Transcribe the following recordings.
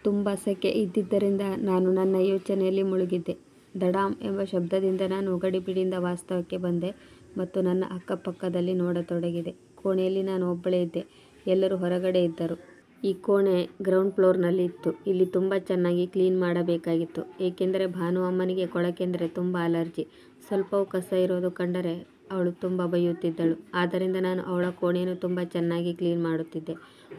ತುಂಬ ಸೆಕೆ ಇದ್ದಿದ್ದರಿಂದ ನಾನು ನನ್ನ ಯೋಚನೆಯಲ್ಲಿ ಮುಳುಗಿದ್ದೆ. ಧಡಾಮ್ ಎಂಬ ಶಬ್ದದಿಂದ ನಾನು ಗಡಿಬಿಡಿಯಿಂದ ವಾಸ್ತವಕ್ಕೆ ಬಂದೆ ಮತ್ತು ನನ್ನ ಅಕ್ಕಪಕ್ಕದಲ್ಲಿ ನೋಡತೊಡಗಿದೆ. ಕೋಣೆಯಲ್ಲಿ ನಾನು ಒಬ್ಬಳೇ ಇದ್ದೆ. ಎಲ್ಲರೂ ಹೊರಗಡೆ ಇದ್ದರು. ಈ ಕೋಣೆ ಗ್ರೌಂಡ್ ಫ್ಲೋರ್ನಲ್ಲಿ ಇತ್ತು. ಇಲ್ಲಿ ತುಂಬ ಚೆನ್ನಾಗಿ ಕ್ಲೀನ್ ಮಾಡಬೇಕಾಗಿತ್ತು, ಏಕೆಂದರೆ ಭಾನು ಅಮ್ಮನಿಗೆ ಕೊಳಕೆಂದರೆ ತುಂಬ ಅಲರ್ಜಿ. ಸ್ವಲ್ಪವೂ ಕಸ ಇರೋದು ಕಂಡರೆ ಅವಳು ತುಂಬ ಬೈಯುತ್ತಿದ್ದಳು. ಆದ್ದರಿಂದ ನಾನು ಅವಳ ಕೋಣೆಯನ್ನು ತುಂಬ ಚೆನ್ನಾಗಿ ಕ್ಲೀನ್ ಮಾಡುತ್ತಿದ್ದೆ.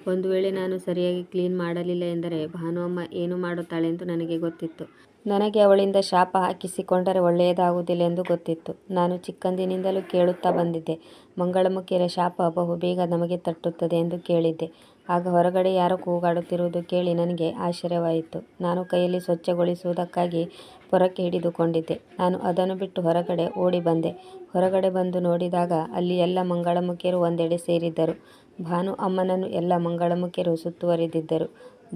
ಒಂದು ವೇಳೆ ನಾನು ಸರಿಯಾಗಿ ಕ್ಲೀನ್ ಮಾಡಲಿಲ್ಲ ಎಂದರೆ ಭಾನು ಅಮ್ಮ ಏನು ಮಾಡುತ್ತಾಳೆಂದು ನನಗೆ ಗೊತ್ತಿತ್ತು. ನನಗೆ ಅವಳಿಂದ ಶಾಪ ಹಾಕಿಸಿಕೊಂಡರೆ ಒಳ್ಳೆಯದಾಗುವುದಿಲ್ಲ ಎಂದು ಗೊತ್ತಿತ್ತು. ನಾನು ಚಿಕ್ಕಂದಿನಿಂದಲೂ ಕೇಳುತ್ತಾ ಬಂದಿದ್ದೆ, ಮಂಗಳಮುಖಿಯರ ಶಾಪ ಬಹುಬೇಗ ನಮಗೆ ತಟ್ಟುತ್ತದೆ ಎಂದು ಕೇಳಿದ್ದೆ. ಆಗ ಹೊರಗಡೆ ಯಾರೋ ಕೂಗಾಡುತ್ತಿರುವುದು ಕೇಳಿ ನನಗೆ ಆಶ್ಚರ್ಯವಾಯಿತು. ನಾನು ಕೈಯಲ್ಲಿ ಸ್ವಚ್ಛಗೊಳಿಸುವುದಕ್ಕಾಗಿ ಪೊರಕೆ ಹಿಡಿದುಕೊಂಡಿದ್ದೆ. ನಾನು ಅದನ್ನು ಬಿಟ್ಟು ಹೊರಗಡೆ ಓಡಿ ಬಂದೆ. ಹೊರಗಡೆ ಬಂದು ನೋಡಿದಾಗ ಅಲ್ಲಿ ಎಲ್ಲ ಮಂಗಳಮುಖಿಯರು ಒಂದೆಡೆ ಸೇರಿದ್ದರು. ಭಾನು ಅಮ್ಮನನ್ನು ಎಲ್ಲ ಮಂಗಳಮುಖಿಯರು ಸುತ್ತುವರಿದಿದ್ದರು.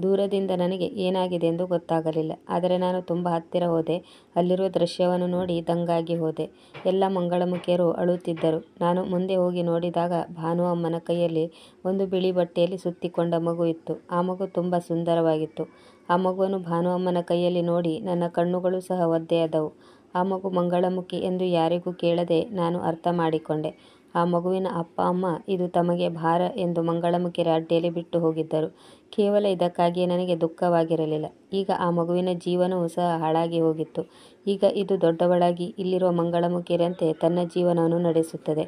ದೂರದಿಂದ ನನಗೆ ಏನಾಗಿದೆ ಎಂದು ಗೊತ್ತಾಗಲಿಲ್ಲ. ಆದರೆ ನಾನು ತುಂಬ ಹತ್ತಿರ ಹೋದೆ. ಅಲ್ಲಿರುವ ದೃಶ್ಯವನ್ನು ನೋಡಿ ದಂಗಾಗಿ ಹೋದೆ. ಎಲ್ಲ ಮಂಗಳಮುಖಿಯರು ಅಳುತ್ತಿದ್ದರು. ನಾನು ಮುಂದೆ ಹೋಗಿ ನೋಡಿದಾಗ ಭಾನು ಅಮ್ಮನ ಕೈಯಲ್ಲಿ ಒಂದು ಬಿಳಿ ಬಟ್ಟೆಯಲ್ಲಿ ಸುತ್ತಿಕೊಂಡ ಮಗು ಇತ್ತು. ಆ ಮಗು ತುಂಬ ಸುಂದರವಾಗಿತ್ತು. ಆ ಮಗುವನ್ನು ಭಾನು ಅಮ್ಮನ ಕೈಯಲ್ಲಿ ನೋಡಿ ನನ್ನ ಕಣ್ಣುಗಳು ಸಹ ಒದ್ದೆಯಾದವು. ಆ ಮಗು ಮಂಗಳಮುಖಿ ಎಂದು ಯಾರಿಗೂ ಕೇಳದೆ ನಾನು ಅರ್ಥ ಮಾಡಿಕೊಂಡೆ. ಆ ಮಗುವಿನ ಅಪ್ಪ ಅಮ್ಮ ಇದು ತಮಗೆ ಭಾರ ಎಂದು ಮಂಗಳಮುಖಿಯರ ಅಡ್ಡಿಯಲ್ಲಿ ಬಿಟ್ಟು ಹೋಗಿದ್ದರು. ಕೇವಲ ಇದಕ್ಕಾಗಿಯೇ ನನಗೆ ದುಃಖವಾಗಿರಲಿಲ್ಲ. ಈಗ ಆ ಮಗುವಿನ ಜೀವನವೂ ಸಹ ಹಾಳಾಗಿ ಹೋಗಿತ್ತು. ಈಗ ಇದು ದೊಡ್ಡವಳಾಗಿ ಇಲ್ಲಿರುವ ಮಂಗಳಮುಖಿಯರಂತೆ ತನ್ನ ಜೀವನವನ್ನು ನಡೆಸುತ್ತದೆ.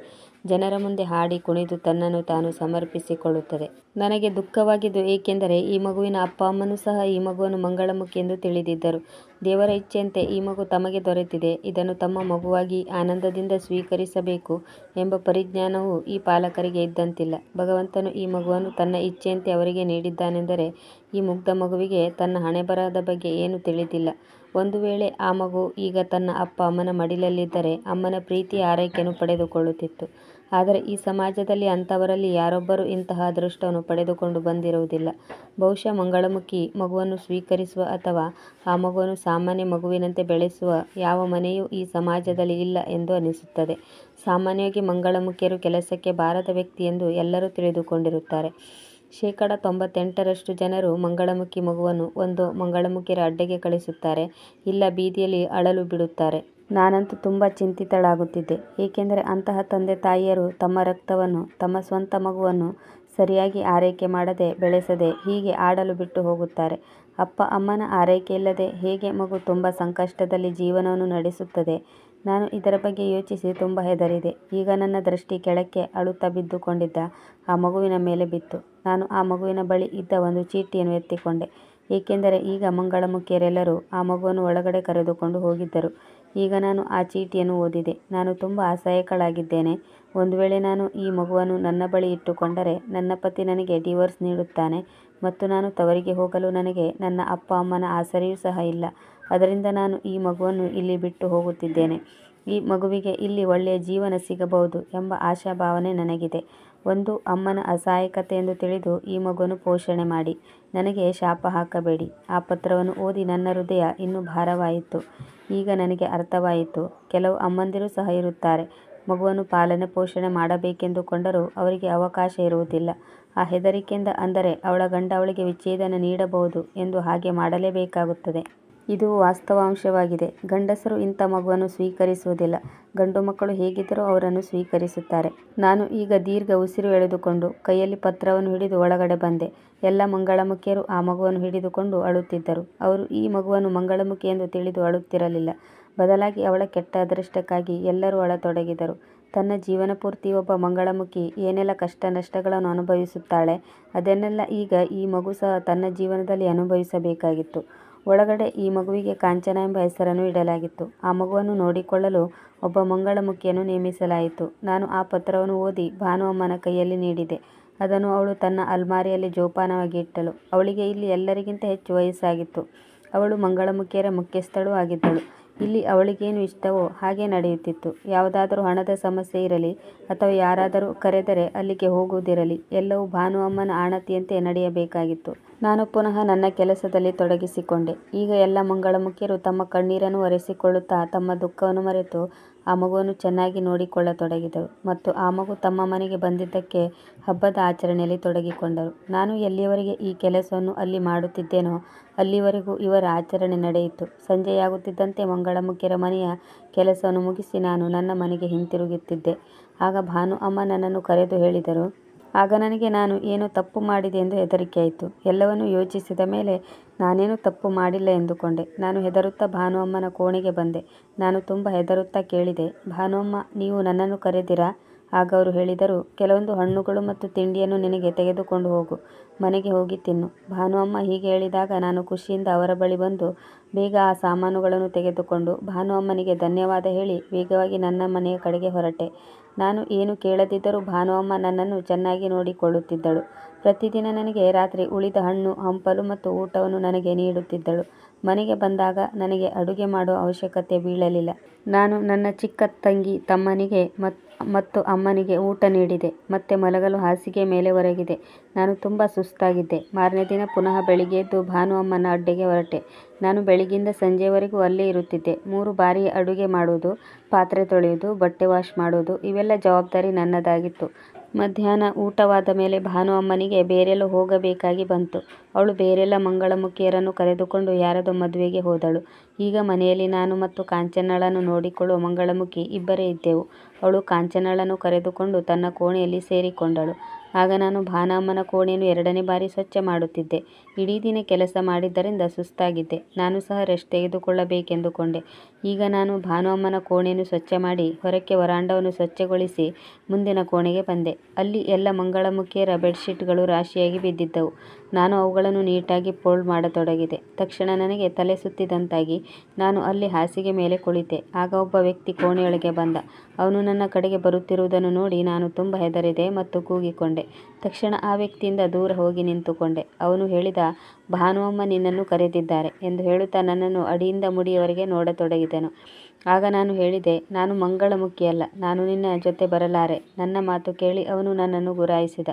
ಜನರ ಮುಂದೆ ಹಾಡಿ ಕುಣಿದು ತನ್ನನ್ನು ತಾನು ಸಮರ್ಪಿಸಿಕೊಳ್ಳುತ್ತದೆ. ನನಗೆ ದುಃಖವಾಗಿದ್ದು ಏಕೆಂದರೆ ಈ ಮಗುವಿನ ಅಪ್ಪ ಅಮ್ಮನೂ ಸಹ ಈ ಮಗುವನ್ನು ಮಂಗಳಮುಖಿ ಎಂದು ತಿಳಿದಿದ್ದರು. ದೇವರ ಇಚ್ಛೆಯಂತೆ ಈ ಮಗು ತಮಗೆ ದೊರೆತಿದೆ. ಇದನ್ನು ತಮ್ಮ ಮಗುವಾಗಿ ಆನಂದದಿಂದ ಸ್ವೀಕರಿಸಬೇಕು ಎಂಬ ಪರಿಜ್ಞಾನವೂ ಈ ಪಾಲಕರಿಗೆ ಇದ್ದಂತಿಲ್ಲ. ಭಗವಂತನು ಈ ಮಗುವನ್ನು ತನ್ನ ಇಚ್ಛೆಯಂತೆ ಅವರಿಗೆ ನೀಡಿದ್ದಾನೆಂದರೆ ಈ ಮುಗ್ಧ ಮಗುವಿಗೆ ತನ್ನ ಹಣೆಬರಹದ ಬಗ್ಗೆ ಏನೂ ತಿಳಿದಿಲ್ಲ. ಒಂದು ವೇಳೆ ಆ ಮಗು ಈಗ ತನ್ನ ಅಪ್ಪ ಅಮ್ಮನ ಮಡಿಲಲ್ಲಿದ್ದರೆ ಅಮ್ಮನ ಪ್ರೀತಿಯ ಆರೈಕೆಯನ್ನು ಪಡೆದುಕೊಳ್ಳುತ್ತಿತ್ತು. ಆದರೆ ಈ ಸಮಾಜದಲ್ಲಿ ಅಂಥವರಲ್ಲಿ ಯಾರೊಬ್ಬರೂ ಇಂತಹ ಅದೃಷ್ಟವನ್ನು ಪಡೆದುಕೊಂಡು ಬಂದಿರುವುದಿಲ್ಲ. ಬಹುಶಃ ಮಂಗಳಮುಖಿ ಮಗುವನ್ನು ಸ್ವೀಕರಿಸುವ ಅಥವಾ ಆ ಮಗುವನ್ನು ಸಾಮಾನ್ಯ ಮಗುವಿನಂತೆ ಬೆಳೆಸುವ ಯಾವ ಮನೆಯೂ ಈ ಸಮಾಜದಲ್ಲಿ ಇಲ್ಲ ಎಂದು ಅನಿಸುತ್ತದೆ. ಸಾಮಾನ್ಯವಾಗಿ ಮಂಗಳಮುಖಿಯರು ಕೆಲಸಕ್ಕೆ ಬಾರದ ವ್ಯಕ್ತಿ ಎಂದು ಎಲ್ಲರೂ ತಿಳಿದುಕೊಂಡಿರುತ್ತಾರೆ. 98% ಜನರು ಮಂಗಳಮುಖಿ ಮಗುವನ್ನು ಒಂದು ಮಂಗಳಮುಖಿಯರ ಅಡ್ಡೆಗೆ ಕಳಿಸುತ್ತಾರೆ, ಇಲ್ಲ ಬೀದಿಯಲ್ಲಿ ಅಳಲು ಬಿಡುತ್ತಾರೆ. ನಾನಂತೂ ತುಂಬ ಚಿಂತಿತಳಾಗುತ್ತಿದ್ದೆ, ಏಕೆಂದರೆ ಅಂತಹ ತಂದೆ ತಾಯಿಯರು ತಮ್ಮ ರಕ್ತವನ್ನು, ತಮ್ಮ ಸ್ವಂತ ಮಗುವನ್ನು ಸರಿಯಾಗಿ ಆರೈಕೆ ಮಾಡದೆ ಬೆಳೆಸದೆ ಹೀಗೆ ಆಡಲು ಬಿಟ್ಟು ಹೋಗುತ್ತಾರೆ. ಅಪ್ಪ ಅಮ್ಮನ ಆರೈಕೆ ಇಲ್ಲದೆ ಹೇಗೆ ಮಗು ತುಂಬ ಸಂಕಷ್ಟದಲ್ಲಿ ಜೀವನವನ್ನು ನಡೆಸುತ್ತದೆ. ನಾನು ಇದರ ಬಗ್ಗೆ ಯೋಚಿಸಿ ತುಂಬ ಹೆದರಿದೆ. ಈಗ ನನ್ನ ದೃಷ್ಟಿ ಕೆಳಕ್ಕೆ ಅಳುತ್ತಾ ಬಿದ್ದುಕೊಂಡಿದ್ದ ಆ ಮಗುವಿನ ಮೇಲೆ ಬಿತ್ತು. ನಾನು ಆ ಮಗುವಿನ ಬಳಿ ಇದ್ದ ಒಂದು ಚೀಟಿಯನ್ನು ಎತ್ತಿಕೊಂಡೆ, ಏಕೆಂದರೆ ಈಗ ಮಂಗಳಮುಖಿಯರೆಲ್ಲರೂ ಆ ಮಗುವನ್ನು ಒಳಗಡೆ ಕರೆದುಕೊಂಡು ಹೋಗಿದ್ದರು. ಈಗ ನಾನು ಆ ಚೀಟಿಯನ್ನು ಓದಿದೆ. ನಾನು ತುಂಬ ಅಸಹಾಯಕಳಾಗಿದ್ದೇನೆ. ಒಂದು ವೇಳೆ ನಾನು ಈ ಮಗುವನ್ನು ನನ್ನ ಬಳಿ ಇಟ್ಟುಕೊಂಡರೆ ನನ್ನ ಪತಿ ನನಗೆ ಡಿವೋರ್ಸ್ ನೀಡುತ್ತಾನೆ ಮತ್ತು ನಾನು ತವರಿಗೆ ಹೋಗಲು ನನಗೆ ನನ್ನ ಅಪ್ಪ ಅಮ್ಮನ ಆಸರೆಯೂ ಸಹ ಇಲ್ಲ. ಅದರಿಂದ ನಾನು ಈ ಮಗುವನ್ನು ಇಲ್ಲಿ ಬಿಟ್ಟು ಹೋಗುತ್ತಿದ್ದೇನೆ. ಈ ಮಗುವಿಗೆ ಇಲ್ಲಿ ಒಳ್ಳೆಯ ಜೀವನ ಸಿಗಬಹುದು ಎಂಬ ಆಶಾಭಾವನೆ ನನಗಿದೆ. ಒಂದು ಅಮ್ಮನ ಅಸಹಾಯಕತೆ ಎಂದು ತಿಳಿದು ಈ ಮಗುವನ್ನು ಪೋಷಣೆ ಮಾಡಿ. ನನಗೆ ಶಾಪ ಹಾಕಬೇಡಿ. ಆ ಪತ್ರವನ್ನು ಓದಿ ನನ್ನ ಹೃದಯ ಇನ್ನೂ ಭಾರವಾಯಿತು. ಈಗ ನನಗೆ ಅರ್ಥವಾಯಿತು. ಕೆಲವು ಅಮ್ಮಂದಿರು ಸಹ ಇರುತ್ತಾರೆ, ಮಗುವನ್ನು ಪಾಲನೆ ಪೋಷಣೆ ಮಾಡಬೇಕೆಂದುಕೊಂಡರೂ ಅವರಿಗೆ ಅವಕಾಶ ಇರುವುದಿಲ್ಲ. ಆ ಹೆದರಿಕೆಯಿಂದ, ಅಂದರೆ ಅವಳ ಗಂಡ ಅವಳಿಗೆ ವಿಚ್ಛೇದನ ನೀಡಬಹುದು ಎಂದು ಹಾಗೆ ಮಾಡಲೇಬೇಕಾಗುತ್ತದೆ. ಇದು ವಾಸ್ತವಾಂಶವಾಗಿದೆ. ಗಂಡಸರು ಇಂಥ ಮಗುವನ್ನು ಸ್ವೀಕರಿಸುವುದಿಲ್ಲ. ಗಂಡು ಮಕ್ಕಳು ಹೇಗಿದ್ದರೂ ಅವರನ್ನು ಸ್ವೀಕರಿಸುತ್ತಾರೆ. ನಾನು ಈಗ ದೀರ್ಘ ಉಸಿರು ಎಳೆದುಕೊಂಡು ಕೈಯಲ್ಲಿ ಪತ್ರವನ್ನು ಹಿಡಿದು ಒಳಗಡೆ ಬಂದೆ. ಎಲ್ಲ ಮಂಗಳಮುಖಿಯರು ಆ ಮಗುವನ್ನು ಹಿಡಿದುಕೊಂಡು ಅಳುತ್ತಿದ್ದರು. ಅವರು ಈ ಮಗುವನ್ನು ಮಂಗಳಮುಖಿ ಎಂದು ತಿಳಿದು ಅಳುತ್ತಿರಲಿಲ್ಲ. ಬದಲಾಗಿ ಅವಳ ಕೆಟ್ಟ ಅದೃಷ್ಟಕ್ಕಾಗಿ ಎಲ್ಲರೂ ಅಳತೊಡಗಿದರು. ತನ್ನ ಜೀವನ ಪೂರ್ತಿ ಒಬ್ಬ ಮಂಗಳಮುಖಿ ಏನೆಲ್ಲ ಕಷ್ಟ ನಷ್ಟಗಳನ್ನು ಅನುಭವಿಸುತ್ತಾಳೆ, ಅದನ್ನೆಲ್ಲ ಈಗ ಈ ಮಗು ಸಹ ತನ್ನ ಜೀವನದಲ್ಲಿ ಅನುಭವಿಸಬೇಕಾಗಿತ್ತು. ಒಳಗಡೆ ಈ ಮಗುವಿಗೆ ಕಾಂಚನ ಎಂಬ ಹೆಸರನ್ನು ಇಡಲಾಗಿತ್ತು. ಆ ಮಗುವನ್ನು ನೋಡಿಕೊಳ್ಳಲು ಒಬ್ಬ ಮಂಗಳಮುಖಿಯನ್ನು ನೇಮಿಸಲಾಯಿತು. ನಾನು ಆ ಪತ್ರವನ್ನು ಓದಿ ಭಾನು ಅಮ್ಮನ ಕೈಯಲ್ಲಿ ನೀಡಿದೆ. ಅದನ್ನು ಅವಳು ತನ್ನ ಅಲ್ಮಾರಿಯಲ್ಲಿ ಜೋಪಾನವಾಗಿ ಇಟ್ಟಳು. ಅವಳಿಗೆ ಇಲ್ಲಿ ಎಲ್ಲರಿಗಿಂತ ಹೆಚ್ಚು ವಯಸ್ಸಾಗಿತ್ತು. ಅವಳು ಮಂಗಳಮುಖಿಯರ ಮುಖ್ಯಸ್ಥಳೂ ಆಗಿದ್ದಳು. ಇಲ್ಲಿ ಅವಳಿಗೇನು ಇಷ್ಟವೋ ಹಾಗೆ ನಡೆಯುತ್ತಿತ್ತು. ಯಾವುದಾದರೂ ಹಣದ ಸಮಸ್ಯೆ ಇರಲಿ ಅಥವಾ ಯಾರಾದರೂ ಕರೆದರೆ ಅಲ್ಲಿಗೆ ಹೋಗುವುದಿರಲಿ, ಎಲ್ಲವೂ ಭಾನು ಅಮ್ಮನ ಆಣತಿಯಂತೆ ನಡೆಯಬೇಕಾಗಿತ್ತು. ನಾನು ಪುನಃ ನನ್ನ ಕೆಲಸದಲ್ಲಿ ತೊಡಗಿಸಿಕೊಂಡೆ. ಈಗ ಎಲ್ಲ ಮಂಗಳಮುಖಿಯರು ತಮ್ಮ ಕಣ್ಣೀರನ್ನು ಒರೆಸಿಕೊಳ್ಳುತ್ತಾ ತಮ್ಮ ದುಃಖವನ್ನು ಮರೆತು ಆ ಮಗುವನ್ನು ಚೆನ್ನಾಗಿ ನೋಡಿಕೊಳ್ಳತೊಡಗಿದರು ಮತ್ತು ಆ ಮಗು ತಮ್ಮ ಮನೆಗೆ ಬಂದಿದ್ದಕ್ಕೆ ಹಬ್ಬದ ಆಚರಣೆಯಲ್ಲಿ ತೊಡಗಿಕೊಂಡರು. ನಾನು ಎಲ್ಲಿಯವರೆಗೆ ಈ ಕೆಲಸವನ್ನು ಅಲ್ಲಿ ಮಾಡುತ್ತಿದ್ದೆನೋ ಅಲ್ಲಿವರೆಗೂ ಇವರ ಆಚರಣೆ ನಡೆಯಿತು. ಸಂಜೆಯಾಗುತ್ತಿದ್ದಂತೆ ಮಂಗಳಮುಖಿಯರ ಮನೆಯ ಕೆಲಸವನ್ನು ಮುಗಿಸಿ ನಾನು ನನ್ನ ಮನೆಗೆ ಹಿಂತಿರುಗುತ್ತಿದ್ದೆ. ಆಗ ಭಾನು ಅಮ್ಮ ನನ್ನನ್ನು ಕರೆದು ಹೇಳಿದರು. ಆಗ ನನಗೆ ನಾನು ಏನು ತಪ್ಪು ಮಾಡಿದೆ ಎಂದು ಹೆದರಿಕೆಯಾಯಿತು. ಎಲ್ಲವನ್ನೂ ಯೋಚಿಸಿದ ಮೇಲೆ ನಾನೇನು ತಪ್ಪು ಮಾಡಿಲ್ಲ ಎಂದುಕೊಂಡೆ. ನಾನು ಹೆದರುತ್ತಾ ಭಾನು ಅಮ್ಮನ ಕೋಣೆಗೆ ಬಂದೆ. ನಾನು ತುಂಬ ಹೆದರುತ್ತಾ ಕೇಳಿದೆ, ಭಾನು ಅಮ್ಮ, ನೀವು ನನ್ನನ್ನು ಕರೆದಿರಾ? ಆಗ ಅವರು ಹೇಳಿದರು, ಕೆಲವೊಂದು ಹಣ್ಣುಗಳು ಮತ್ತು ತಿಂಡಿಯನ್ನು ನಿನಗೆ ತೆಗೆದುಕೊಂಡು ಹೋಗು, ಮನೆಗೆ ಹೋಗಿ ತಿನ್ನು. ಭಾನು ಅಮ್ಮ ಹೀಗೆ ಹೇಳಿದಾಗ ನಾನು ಖುಷಿಯಿಂದ ಅವರ ಬಳಿ ಬಂದು ಬೇಗ ಆ ಸಾಮಾನುಗಳನ್ನು ತೆಗೆದುಕೊಂಡು ಭಾನು ಅಮ್ಮನಿಗೆ ಧನ್ಯವಾದ ಹೇಳಿ ವೇಗವಾಗಿ ನನ್ನ ಮನೆಯ ಕಡೆಗೆ ಹೊರಟೆ. ನಾನು ಏನು ಕೇಳದಿದ್ದರೂ ಭಾನು ಅಮ್ಮ ನನ್ನನ್ನು ಚೆನ್ನಾಗಿ ನೋಡಿಕೊಳ್ಳುತ್ತಿದ್ದಳು. ಪ್ರತಿದಿನ ನನಗೆ ರಾತ್ರಿ ಉಳಿದ ಹಣ್ಣು, ಹಂಪಲು ಮತ್ತು ಊಟವನ್ನು ನನಗೆ ನೀಡುತ್ತಿದ್ದಳು. ಮನೆಗೆ ಬಂದಾಗ ನನಗೆ ಅಡುಗೆ ಮಾಡುವ ಅವಶ್ಯಕತೆ ಬೀಳಲಿಲ್ಲ. ನಾನು ನನ್ನ ಚಿಕ್ಕ ತಂಗಿ, ತಮ್ಮನಿಗೆ ಮತ್ತು ಅಮ್ಮನಿಗೆ ಊಟ ನೀಡಿದೆ. ಮತ್ತೆ ಮಲಗಲು ಹಾಸಿಗೆ ಮೇಲೆ ಒರಗಿದೆ. ನಾನು ತುಂಬ ಸುಸ್ತಾಗಿದ್ದೆ. ಮಾರನೇ ದಿನ ಪುನಃ ಬೆಳಿಗ್ಗೆ ಎದ್ದು ಭಾನು ಅಮ್ಮನ ಅಡ್ಡೆಗೆ ಹೊರಟೆ. ನಾನು ಬೆಳಿಗ್ಗೆಯಿಂದ ಸಂಜೆಯವರೆಗೂ ಅಲ್ಲೇ ಇರುತ್ತಿದ್ದೆ. 3 ಬಾರಿ ಅಡುಗೆ ಮಾಡುವುದು, ಪಾತ್ರೆ ತೊಳೆಯುವುದು, ಬಟ್ಟೆ ವಾಶ್ ಮಾಡುವುದು ಇವೆಲ್ಲ ಜವಾಬ್ದಾರಿ ನನ್ನದಾಗಿತ್ತು. ಮಧ್ಯಾಹ್ನ ಊಟವಾದ ಮೇಲೆ ಭಾನು ಅಮ್ಮನಿಗೆ ಬೇರೆಲ್ಲೋ ಹೋಗಬೇಕಾಗಿ ಬಂತು. ಅವಳು ಬೇರೆಲ್ಲ ಮಂಗಳಮುಖಿಯರನ್ನು ಕರೆದುಕೊಂಡು ಯಾರದೋ ಮದುವೆಗೆ ಹೋದಳು. ಈಗ ಮನೆಯಲ್ಲಿ ನಾನು ಮತ್ತು ಕಾಂಚನಳನ್ನು ನೋಡಿಕೊಳ್ಳುವ ಮಂಗಳಮುಖಿ ಇಬ್ಬರೇ ಇದ್ದೆವು. ಅವಳು ಕಾಂಚನಳನ್ನು ಕರೆದುಕೊಂಡು ತನ್ನ ಕೋಣೆಯಲ್ಲಿ ಸೇರಿಕೊಂಡಳು. ಆಗ ನಾನು ಭಾನಮ್ಮನ ಕೋಣೆಯನ್ನು 2ನೇ ಬಾರಿ ಸ್ವಚ್ಛ ಮಾಡುತ್ತಿದ್ದೆ. ಇಡೀ ದಿನ ಕೆಲಸ ಮಾಡಿದ್ದರಿಂದ ಸುಸ್ತಾಗಿದ್ದೆ. ನಾನು ಸಹ ರೆಸ್ಟ್ ತೆಗೆದುಕೊಳ್ಳಬೇಕೆಂದುಕೊಂಡೆ. ಈಗ ನಾನು ಭಾನು ಅಮ್ಮನ ಕೋಣೆಯನ್ನು ಸ್ವಚ್ಛ ಮಾಡಿ ಹೊರಕ್ಕೆ ವರಾಂಡವನ್ನು ಸ್ವಚ್ಛಗೊಳಿಸಿ ಮುಂದಿನ ಕೋಣೆಗೆ ಬಂದೆ. ಅಲ್ಲಿ ಎಲ್ಲ ಮಂಗಳಮುಖಿಯರ ಬೆಡ್ಶೀಟ್ಗಳು ರಾಶಿಯಾಗಿ ಬಿದ್ದಿದ್ದವು. ನಾನು ಅವುಗಳನ್ನು ನೀಟಾಗಿ ಫೋಲ್ಡ್ ಮಾಡತೊಡಗಿದೆ. ತಕ್ಷಣ ನನಗೆ ತಲೆ ಸುತ್ತಿದಂತಾಗಿ ನಾನು ಅಲ್ಲಿ ಹಾಸಿಗೆ ಮೇಲೆ ಕುಳಿತೆ. ಆಗ ಒಬ್ಬ ವ್ಯಕ್ತಿ ಕೋಣೆಯೊಳಗೆ ಬಂದ. ಅವನು ನನ್ನ ಕಡೆಗೆ ಬರುತ್ತಿರುವುದನ್ನು ನೋಡಿ ನಾನು ತುಂಬ ಹೆದರಿದೆ ಮತ್ತು ಕೂಗಿಕೊಂಡೆ. ತಕ್ಷಣ ಆ ವ್ಯಕ್ತಿಯಿಂದ ದೂರ ಹೋಗಿ ನಿಂತುಕೊಂಡೆ. ಅವನು ಹೇಳಿದ, ಭಾನು ಅಮ್ಮ ನಿನ್ನನ್ನು ಕರೆದಿದ್ದಾರೆ ಎಂದು ಹೇಳುತ್ತಾ ನನ್ನನ್ನು ಅಡಿಯಿಂದ ಮುಡಿಯವರೆಗೆ ನೋಡತೊಡಗಿದನು. ಆಗ ನಾನು ಹೇಳಿದೆ, ನಾನು ಮಂಗಳಮುಖಿಯಲ್ಲ, ನಾನು ನಿನ್ನ ಜೊತೆ ಬರಲಾರೆ. ನನ್ನ ಮಾತು ಕೇಳಿ ಅವನು ನನ್ನನ್ನು ಗುರಾಯಿಸಿದ.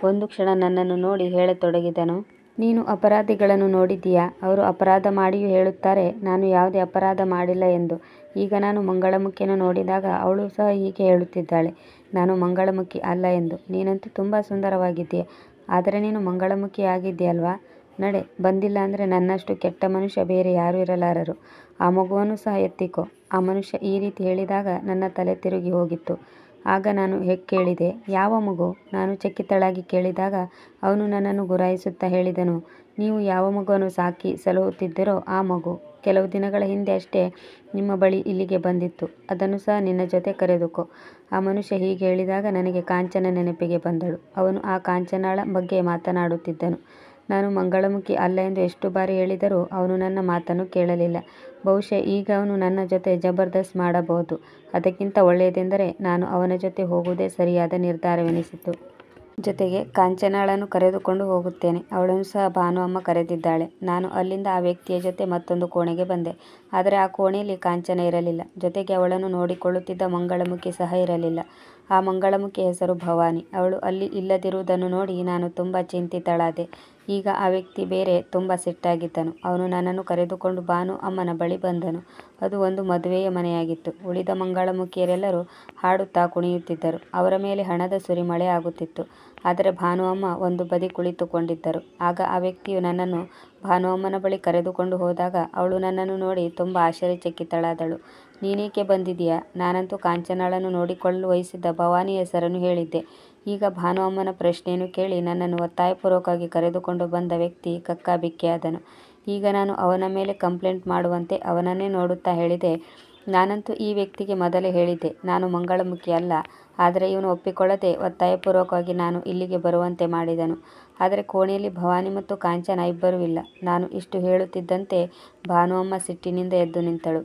ಒಂದು ಕ್ಷಣ ನನ್ನನ್ನು ನೋಡಿ ಹೇಳತೊಡಗಿದನು, ನೀನು ಅಪರಾಧಿಗಳನ್ನು ನೋಡಿದ್ದೀಯಾ? ಅವರು ಅಪರಾಧ ಮಾಡಿಯೂ ಹೇಳುತ್ತಾರೆ ನಾನು ಯಾವುದೇ ಅಪರಾಧ ಮಾಡಿಲ್ಲ ಎಂದು. ಈಗ ನಾನು ಮಂಗಳಮುಖಿಯನ್ನು ನೋಡಿದಾಗ ಅವಳು ಸಹ ಹೀಗೆ ಹೇಳುತ್ತಿದ್ದಾಳೆ, ನಾನು ಮಂಗಳಮುಖಿ ಅಲ್ಲ ಎಂದು. ನೀನಂತೂ ತುಂಬ ಸುಂದರವಾಗಿದ್ದೀಯ, ಆದರೆ ನೀನು ಮಂಗಳಮುಖಿ ಆಗಿದ್ದೀಯಲ್ವಾ? ನಡೆ, ಬಂದಿಲ್ಲ ಅಂದರೆ ನನ್ನಷ್ಟು ಕೆಟ್ಟ ಮನುಷ್ಯ ಬೇರೆ ಯಾರೂ ಇರಲಾರರು. ಆ ಮಗುವನ್ನು ಸಹ ಎತ್ತಿಕೋ. ಆ ಮನುಷ್ಯ ಈ ರೀತಿ ಹೇಳಿದಾಗ ನನ್ನ ತಲೆ ತಿರುಗಿ ಹೋಗಿತ್ತು. ಆಗ ನಾನು ಕೇಳಿದೆ, ಯಾವ ಮಗು? ನಾನು ಚಕಿತಳಾಗಿ ಕೇಳಿದಾಗ ಅವನು ನನ್ನನ್ನು ಗುರಾಯಿಸುತ್ತಾ ಹೇಳಿದನು, ನೀವು ಯಾವ ಮಗುವನ್ನು ಸಾಕಿ ಸಲಹುತ್ತಿದ್ದೀರೋ ಆ ಮಗು. ಕೆಲವು ದಿನಗಳ ಹಿಂದೆ ಅಷ್ಟೇ ನಿಮ್ಮ ಬಳಿ ಇಲ್ಲಿಗೆ ಬಂದಿತ್ತು. ಅದನ್ನು ಸಹ ನಿನ್ನ ಜೊತೆ ಕರೆದುಕೋ. ಆ ಮನುಷ್ಯ ಹೀಗೆ ಹೇಳಿದಾಗ ನನಗೆ ಕಾಂಚನ ನೆನಪಿಗೆ ಬಂದಳು. ಅವನು ಆ ಕಾಂಚನಳ ಬಗ್ಗೆ ಮಾತನಾಡುತ್ತಿದ್ದನು. ನಾನು ಮಂಗಳಮುಖಿ ಅಲ್ಲ ಎಂದು ಎಷ್ಟು ಬಾರಿ ಹೇಳಿದರೂ ಅವನು ನನ್ನ ಮಾತನ್ನು ಕೇಳಲಿಲ್ಲ. ಬಹುಶಃ ಈಗ ಅವನು ನನ್ನ ಜೊತೆ ಜಬರ್ದಸ್ತ್ ಮಾಡಬಹುದು. ಅದಕ್ಕಿಂತ ಒಳ್ಳೆಯದೆಂದರೆ ನಾನು ಅವನ ಜೊತೆ ಹೋಗುವುದೇ ಸರಿಯಾದ ನಿರ್ಧಾರವೆನಿಸಿತು. ಜೊತೆಗೆ ಕಾಂಚನಳನ್ನು ಕರೆದುಕೊಂಡು ಹೋಗುತ್ತೇನೆ. ಅವಳನ್ನು ಸಹ ಭಾನು ಅಮ್ಮ ಕರೆದಿದ್ದಾಳೆ. ನಾನು ಅಲ್ಲಿಂದ ಆ ವ್ಯಕ್ತಿಯ ಜೊತೆ ಮತ್ತೊಂದು ಕೋಣೆಗೆ ಬಂದೆ. ಆದರೆ ಆ ಕೋಣೆಯಲ್ಲಿ ಕಾಂಚನ ಇರಲಿಲ್ಲ. ಜೊತೆಗೆ ಅವಳನ್ನು ನೋಡಿಕೊಳ್ಳುತ್ತಿದ್ದ ಮಂಗಳಮುಖಿ ಸಹ ಇರಲಿಲ್ಲ. ಆ ಮಂಗಳಮುಖಿಯ ಹೆಸರು ಭವಾನಿ. ಅವಳು ಅಲ್ಲಿ ಇಲ್ಲದಿರುವುದನ್ನು ನೋಡಿ ನಾನು ತುಂಬ ಚಿಂತಿತಳಾದೆ. ಈಗ ಆ ವ್ಯಕ್ತಿ ಬೇರೆ ತುಂಬ ಸಿಟ್ಟಾಗಿದ್ದನು. ಅವನು ನನ್ನನ್ನು ಕರೆದುಕೊಂಡು ಭಾನು ಅಮ್ಮನ ಬಳಿ ಬಂದನು. ಅದು ಒಂದು ಮದುವೆಯ ಮನೆಯಾಗಿತ್ತು. ಉಳಿದ ಮಂಗಳಮುಖಿಯರೆಲ್ಲರೂ ಹಾಡುತ್ತಾ ಕುಣಿಯುತ್ತಿದ್ದರು. ಅವರ ಮೇಲೆ ಹಣದ ಸುರಿಮಳೆ ಆಗುತ್ತಿತ್ತು. ಆದರೆ ಭಾನು ಅಮ್ಮ ಒಂದು ಬದಿ ಕುಳಿತುಕೊಂಡಿದ್ದರು. ಆಗ ಆ ವ್ಯಕ್ತಿಯು ನನ್ನನ್ನು ಭಾನು ಅಮ್ಮನ ಬಳಿ ಕರೆದುಕೊಂಡು ಹೋದಾಗ ಅವಳು ನನ್ನನ್ನು ನೋಡಿ ತುಂಬ ಆಶ್ಚರ್ಯಚಕಿತಳಾದಳು. ನೀನೇಕೆ ಬಂದಿದ್ದೀಯಾ? ನಾನಂತೂ ಕಾಂಚನಳನ್ನು ನೋಡಿಕೊಳ್ಳಲು ವಹಿಸಿದ್ದ ಭವಾನಿಯ ಹೆಸರನ್ನು ಹೇಳಿದ್ದೆ. ಈಗ ಭಾನು ಅಮ್ಮನ ಪ್ರಶ್ನೆಯನ್ನು ಕೇಳಿ ನನ್ನನ್ನು ಒತ್ತಾಯಪೂರ್ವಕವಾಗಿ ಕರೆದುಕೊಂಡು ಬಂದ ವ್ಯಕ್ತಿ ಕಕ್ಕಾಬಿಕ್ಕಿಯಾದನು. ಈಗ ನಾನು ಅವನ ಮೇಲೆ ಕಂಪ್ಲೇಂಟ್ ಮಾಡುವಂತೆ ಅವನನ್ನೇ ನೋಡುತ್ತಾ ಹೇಳಿದೆ, ನಾನಂತೂ ಈ ವ್ಯಕ್ತಿಗೆ ಮೊದಲೇ ಹೇಳಿದ್ದೆ ನಾನು ಮಂಗಳಮುಖಿ ಅಲ್ಲ. ಆದರೆ ಇವನು ಒಪ್ಪಿಕೊಳ್ಳದೆ ಒತ್ತಾಯಪೂರ್ವಕವಾಗಿ ನಾನು ಇಲ್ಲಿಗೆ ಬರುವಂತೆ ಮಾಡಿದನು. ಆದರೆ ಕೋಣೆಯಲ್ಲಿ ಭವಾನಿ ಮತ್ತು ಕಾಂಚನ ಇಬ್ಬರೂ ಇಲ್ಲ. ನಾನು ಇಷ್ಟು ಹೇಳುತ್ತಿದ್ದಂತೆ ಭಾನು ಅಮ್ಮ ಸಿಟ್ಟಿನಿಂದ ಎದ್ದು ನಿಂತಳು.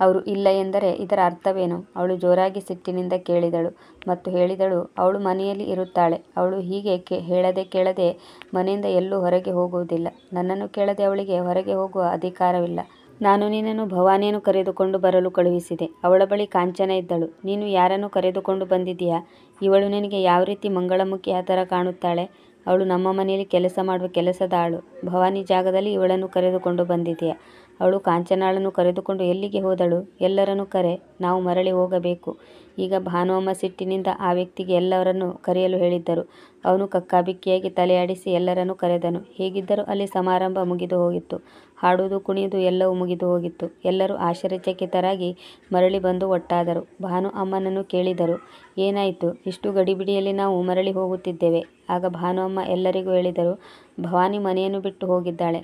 ಅವರು ಇಲ್ಲ ಎಂದರೆ ಇದರ ಅರ್ಥವೇನು? ಅವಳು ಜೋರಾಗಿ ಸಿಟ್ಟಿನಿಂದ ಕೇಳಿದಳು ಮತ್ತು ಹೇಳಿದಳು, ಅವಳು ಮನೆಯಲ್ಲಿ ಇರುತ್ತಾಳೆ. ಅವಳು ಹೀಗೆ ಹೇಳದೆ ಕೇಳದೆ ಮನೆಯಿಂದ ಎಲ್ಲೂ ಹೊರಗೆ ಹೋಗುವುದಿಲ್ಲ. ನನ್ನನ್ನು ಕೇಳದೆ ಅವಳಿಗೆ ಹೊರಗೆ ಹೋಗುವ ಅಧಿಕಾರವಿಲ್ಲ. ನಾನು ನಿನ್ನನ್ನು ಭವಾನಿಯನ್ನು ಕರೆದುಕೊಂಡು ಬರಲು ಕಳುಹಿಸಿದೆ. ಅವಳ ಬಳಿ ಕಾಂಚನ ಇದ್ದಳು. ನೀನು ಯಾರನ್ನು ಕರೆದುಕೊಂಡು ಬಂದಿದ್ದೀಯಾ? ಇವಳು ನಿನಗೆ ಯಾವ ರೀತಿ ಮಂಗಳಮುಖಿಯ ಥರ ಕಾಣುತ್ತಾಳೆ? ಅವಳು ನಮ್ಮ ಮನೆಯಲ್ಲಿ ಕೆಲಸ ಮಾಡುವ ಕೆಲಸದ ಆಳು. ಭವಾನಿ ಜಾಗದಲ್ಲಿ ಇವಳನ್ನು ಕರೆದುಕೊಂಡು ಬಂದಿದೆಯಾ? ಅವಳು ಕಾಂಚನಾಳನ್ನು ಕರೆದುಕೊಂಡು ಎಲ್ಲಿಗೆ ಹೋದಳು? ಎಲ್ಲರನ್ನು ಕರೆ, ನಾವು ಮರಳಿ ಹೋಗಬೇಕು. ಈಗ ಭಾನುಅಮ್ಮ ಸಿಟ್ಟಿನಿಂದ ಆ ವ್ಯಕ್ತಿಗೆ ಎಲ್ಲರನ್ನು ಕರೆಯಲು ಹೇಳಿದ್ದರು. ಅವನು ಕಕ್ಕಾಬಿಕ್ಕಿಯಾಗಿ ತಲೆಯಾಡಿಸಿ ಎಲ್ಲರನ್ನು ಕರೆದನು. ಹೇಗಿದ್ದರೂ ಅಲ್ಲಿ ಸಮಾರಂಭ ಮುಗಿದು ಹೋಗಿತ್ತು. ಹಾಡುವುದು ಕುಣಿಯುವುದು ಎಲ್ಲವೂ ಮುಗಿದು ಹೋಗಿತ್ತು. ಎಲ್ಲರೂ ಆಶ್ಚರ್ಯಚಕಿತರಾಗಿ ಮರಳಿ ಬಂದು ಒಟ್ಟಾದರು. ಭಾನು ಅಮ್ಮನನ್ನು ಕೇಳಿದರು, ಏನಾಯಿತು? ಇಷ್ಟು ಗಡಿಬಿಡಿಯಲ್ಲಿ ನಾವು ಮರಳಿ ಹೋಗುತ್ತಿದ್ದೇವೆ. ಆಗ ಭಾನುಅಮ್ಮ ಎಲ್ಲರಿಗೂ ಹೇಳಿದರು, ಭವಾನಿ ಮನೆಯನ್ನು ಬಿಟ್ಟು ಹೋಗಿದ್ದಾಳೆ.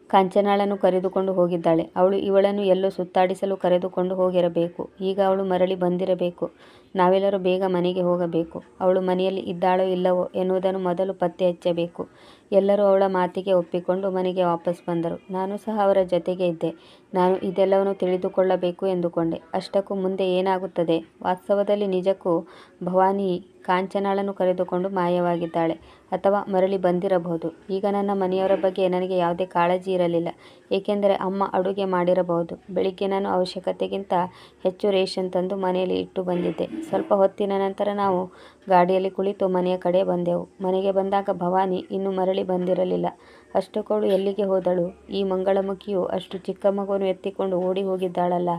ಕಾಂಚನಾಳನ್ನು ಕರೆದುಕೊಂಡು ಹೋಗಿದ್ದಾಳೆ. ಅವಳು ಇವಳನ್ನು ಎಲ್ಲೋ ಸುತ್ತಾಡಿಸಲು ಕರೆದುಕೊಂಡು ಹೋಗಿರಬೇಕು. ಈಗ ಅವಳು ಮರಳಿ ಬಂದಿರಬೇಕು. ನಾವೆಲ್ಲರೂ ಬೇಗ ಮನೆಗೆ ಹೋಗಬೇಕು. ಅವಳು ಮನೆಯಲ್ಲಿ ಇದ್ದಾಳೋ ಇಲ್ಲವೋ ಎನ್ನುವುದನ್ನು ಮೊದಲು ಪತ್ತೆ ಹಚ್ಚಬೇಕು. ಎಲ್ಲರೂ ಅವಳ ಮಾತಿಗೆ ಒಪ್ಪಿಕೊಂಡು ಮನೆಗೆ ವಾಪಸ್ ಬಂದರು. ನಾನು ಸಹ ಅವರ ಜೊತೆಗೆ ಇದ್ದೆ. ನಾನು ಇದೆಲ್ಲವನ್ನು ತಿಳಿದುಕೊಳ್ಳಬೇಕು ಎಂದುಕೊಂಡೆ. ಅಷ್ಟಕ್ಕೂ ಮುಂದೆ ಏನಾಗುತ್ತದೆ? ವಾಸ್ತವದಲ್ಲಿ ನಿಜಕ್ಕೂ ಭವಾನಿ ಕಾಂಚನಾಳನ್ನು ಕರೆದುಕೊಂಡು ಮಾಯವಾಗಿದ್ದಾಳೆ ಅಥವಾ ಮರಳಿ ಬಂದಿರಬಹುದು. ಈಗ ನನ್ನ ಮನೆಯವರ ಬಗ್ಗೆ ನನಗೆ ಯಾವುದೇ ಕಾಳಜಿ ಇರಲಿಲ್ಲ, ಏಕೆಂದರೆ ಅಮ್ಮ ಅಡುಗೆ ಮಾಡಿರಬಹುದು. ಬೆಳಿಗ್ಗೆ ನಾನು ಅವಶ್ಯಕತೆಗಿಂತ ಹೆಚ್ಚು ರೇಷನ್ ತಂದು ಮನೆಯಲ್ಲಿ ಇಟ್ಟು ಬಂದಿದ್ದೆ. ಸ್ವಲ್ಪ ಹೊತ್ತಿನ ನಂತರ ನಾವು ಗಾಡಿಯಲ್ಲಿ ಕುಳಿತು ಮನೆಯ ಕಡೆ ಬಂದೆವು. ಮನೆಗೆ ಬಂದಾಗ ಭವಾನಿ ಇನ್ನೂ ಮರಳಿ ಬಂದಿರಲಿಲ್ಲ. ಅಷ್ಟಕ್ಕವಳು ಎಲ್ಲಿಗೆ ಹೋದಳು? ಈ ಮಂಗಳಮುಖಿಯು ಅಷ್ಟು ಚಿಕ್ಕ ಮಗುವನ್ನು ಎತ್ತಿಕೊಂಡು ಓಡಿ ಹೋಗಿದ್ದಾಳಲ್ಲ.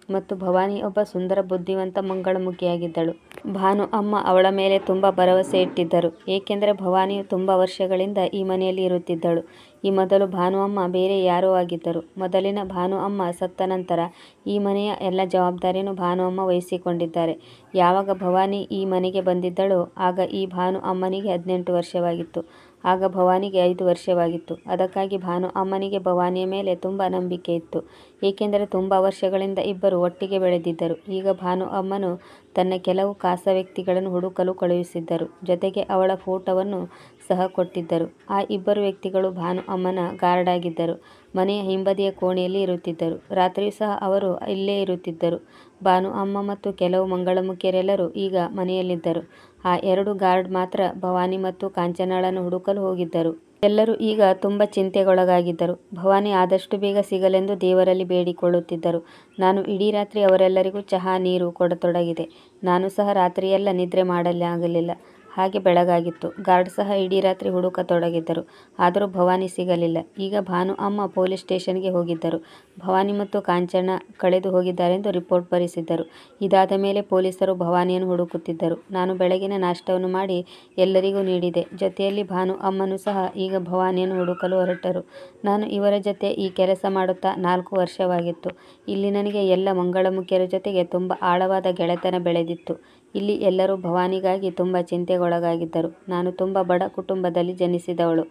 ಮತ್ತು ಭವಾನಿ ಒಬ್ಬ ಸುಂದರ ಬುದ್ಧಿವಂತ ಮಂಗಳಮುಖಿಯಾಗಿದ್ದಳು. ಭಾನು ಅಮ್ಮ ಅವಳ ಮೇಲೆ ತುಂಬ ಭರವಸೆ ಇಟ್ಟಿದ್ದರು, ಏಕೆಂದರೆ ಭವಾನಿಯು ತುಂಬ ವರ್ಷಗಳಿಂದ ಈ ಮನೆಯಲ್ಲಿ ಇರುತ್ತಿದ್ದಳು. ಈ ಮೊದಲು ಭಾನು ಅಮ್ಮ ಬೇರೆ ಯಾರೋ ಆಗಿದ್ದರು. ಮೊದಲಿನ ಭಾನು ಅಮ್ಮ ಸತ್ತ ನಂತರ ಈ ಮನೆಯ ಎಲ್ಲ ಜವಾಬ್ದಾರಿಯನ್ನು ಭಾನು ಅಮ್ಮ ವಹಿಸಿಕೊಂಡಿದ್ದಾರೆ. ಯಾವಾಗ ಭವಾನಿ ಈ ಮನೆಗೆ ಬಂದಿದ್ದಳೋ ಆಗ ಈ ಭಾನು ಅಮ್ಮನಿಗೆ 18 ವರ್ಷವಾಗಿತ್ತು. ಆಗ ಭವಾನಿಗೆ 5 ವರ್ಷವಾಗಿತ್ತು. ಅದಕ್ಕಾಗಿ ಭಾನು ಅಮ್ಮನಿಗೆ ಭವಾನಿಯ ಮೇಲೆ ತುಂಬ ನಂಬಿಕೆ ಇತ್ತು, ಏಕೆಂದರೆ ತುಂಬ ವರ್ಷಗಳಿಂದ ಇಬ್ಬರು ಒಟ್ಟಿಗೆ ಬೆಳೆದಿದ್ದರು. ಈಗ ಭಾನು ಅಮ್ಮನು ತನ್ನ ಕೆಲವು ಖಾಸ ವ್ಯಕ್ತಿಗಳನ್ನು ಹುಡುಕಲು ಕಳುಹಿಸಿದ್ದರು. ಜೊತೆಗೆ ಅವಳ ಫೋಟೋವನ್ನು ಸಹ ಕೊಟ್ಟಿದ್ದರು. ಆ ಇಬ್ಬರು ವ್ಯಕ್ತಿಗಳು ಭಾನು ಅಮ್ಮನ ಗಾರ್ಡ್ ಆಗಿದ್ದರು. ಮನೆಯ ಹಿಂಬದಿಯ ಕೋಣೆಯಲ್ಲಿ ಇರುತ್ತಿದ್ದರು. ರಾತ್ರಿಯೂ ಸಹ ಅವರು ಇಲ್ಲೇ ಇರುತ್ತಿದ್ದರು. ಭಾನು ಅಮ್ಮ ಮತ್ತು ಕೆಲವು ಮಂಗಳಮುಖಿಯರೆಲ್ಲರೂ ಈಗ ಮನೆಯಲ್ಲಿದ್ದರು. ಆ 2 ಗಾರ್ಡ್ ಮಾತ್ರ ಭವಾನಿ ಮತ್ತು ಕಾಂಚನಾಳನ್ನು ಹುಡುಕಲು ಹೋಗಿದ್ದರು. ಎಲ್ಲರೂ ಈಗ ತುಂಬ ಚಿಂತೆಗೊಳಗಾಗಿದ್ದರು. ಭವಾನಿ ಆದಷ್ಟು ಬೇಗ ಸಿಗಲೆಂದು ದೇವರಲ್ಲಿ ಬೇಡಿಕೊಳ್ಳುತ್ತಿದ್ದರು. ನಾನು ಇಡೀ ರಾತ್ರಿ ಅವರೆಲ್ಲರಿಗೂ ಚಹಾ ನೀರು ಕೊಡತೊಡಗಿದೆ. ನಾನು ಸಹ ರಾತ್ರಿಯೆಲ್ಲ ನಿದ್ರೆ ಮಾಡಲಾಗಲಿಲ್ಲ. ಹಾಗೆ ಬೆಳಗಾಗಿತ್ತು. ಗಾರ್ಡ್ ಸಹ ಇಡೀ ರಾತ್ರಿ ಹುಡುಕತೊಡಗಿದ್ದರು. ಆದರೂ ಭವಾನಿ ಸಿಗಲಿಲ್ಲ. ಈಗ ಭಾನು ಅಮ್ಮ ಪೊಲೀಸ್ ಸ್ಟೇಷನ್ಗೆ ಹೋಗಿದ್ದರು. ಭವಾನಿ ಮತ್ತು ಕಾಂಚನ ಕಳೆದು ಹೋಗಿದ್ದಾರೆಂದು ರಿಪೋರ್ಟ್ ಬರೆಸಿದ್ದರು. ಇದಾದ ಮೇಲೆ ಪೊಲೀಸರು ಭವಾನಿಯನ್ನು ಹುಡುಕುತ್ತಿದ್ದರು. ನಾನು ಬೆಳಗಿನ ನಾಷ್ಟವನ್ನು ಮಾಡಿ ಎಲ್ಲರಿಗೂ ನೀಡಿದೆ. ಜೊತೆಯಲ್ಲಿ ಭಾನು ಅಮ್ಮನೂ ಸಹ ಈಗ ಭವಾನಿಯನ್ನು ಹುಡುಕಲು ಹೊರಟರು. ನಾನು ಇವರ ಜೊತೆ ಈ ಕೆಲಸ ಮಾಡುತ್ತಾ 4 ವರ್ಷವಾಗಿತ್ತು. ಇಲ್ಲಿ ನನಗೆ ಎಲ್ಲ ಮಂಗಳಮುಖಿಯರ ಜೊತೆಗೆ ತುಂಬ ಆಳವಾದ ಗೆಳೆತನ ಬೆಳೆದಿತ್ತು. ಇಲ್ಲಿ ಎಲ್ಲರೂ ಭವಾನಿಗಾಗಿ ತುಂಬ ಚಿಂತೆಗೊಳಗಾಗಿದ್ದರು. ನಾನು ತುಂಬ ಬಡ ಕುಟುಂಬದಲ್ಲಿ ಜನಿಸಿದವಳು.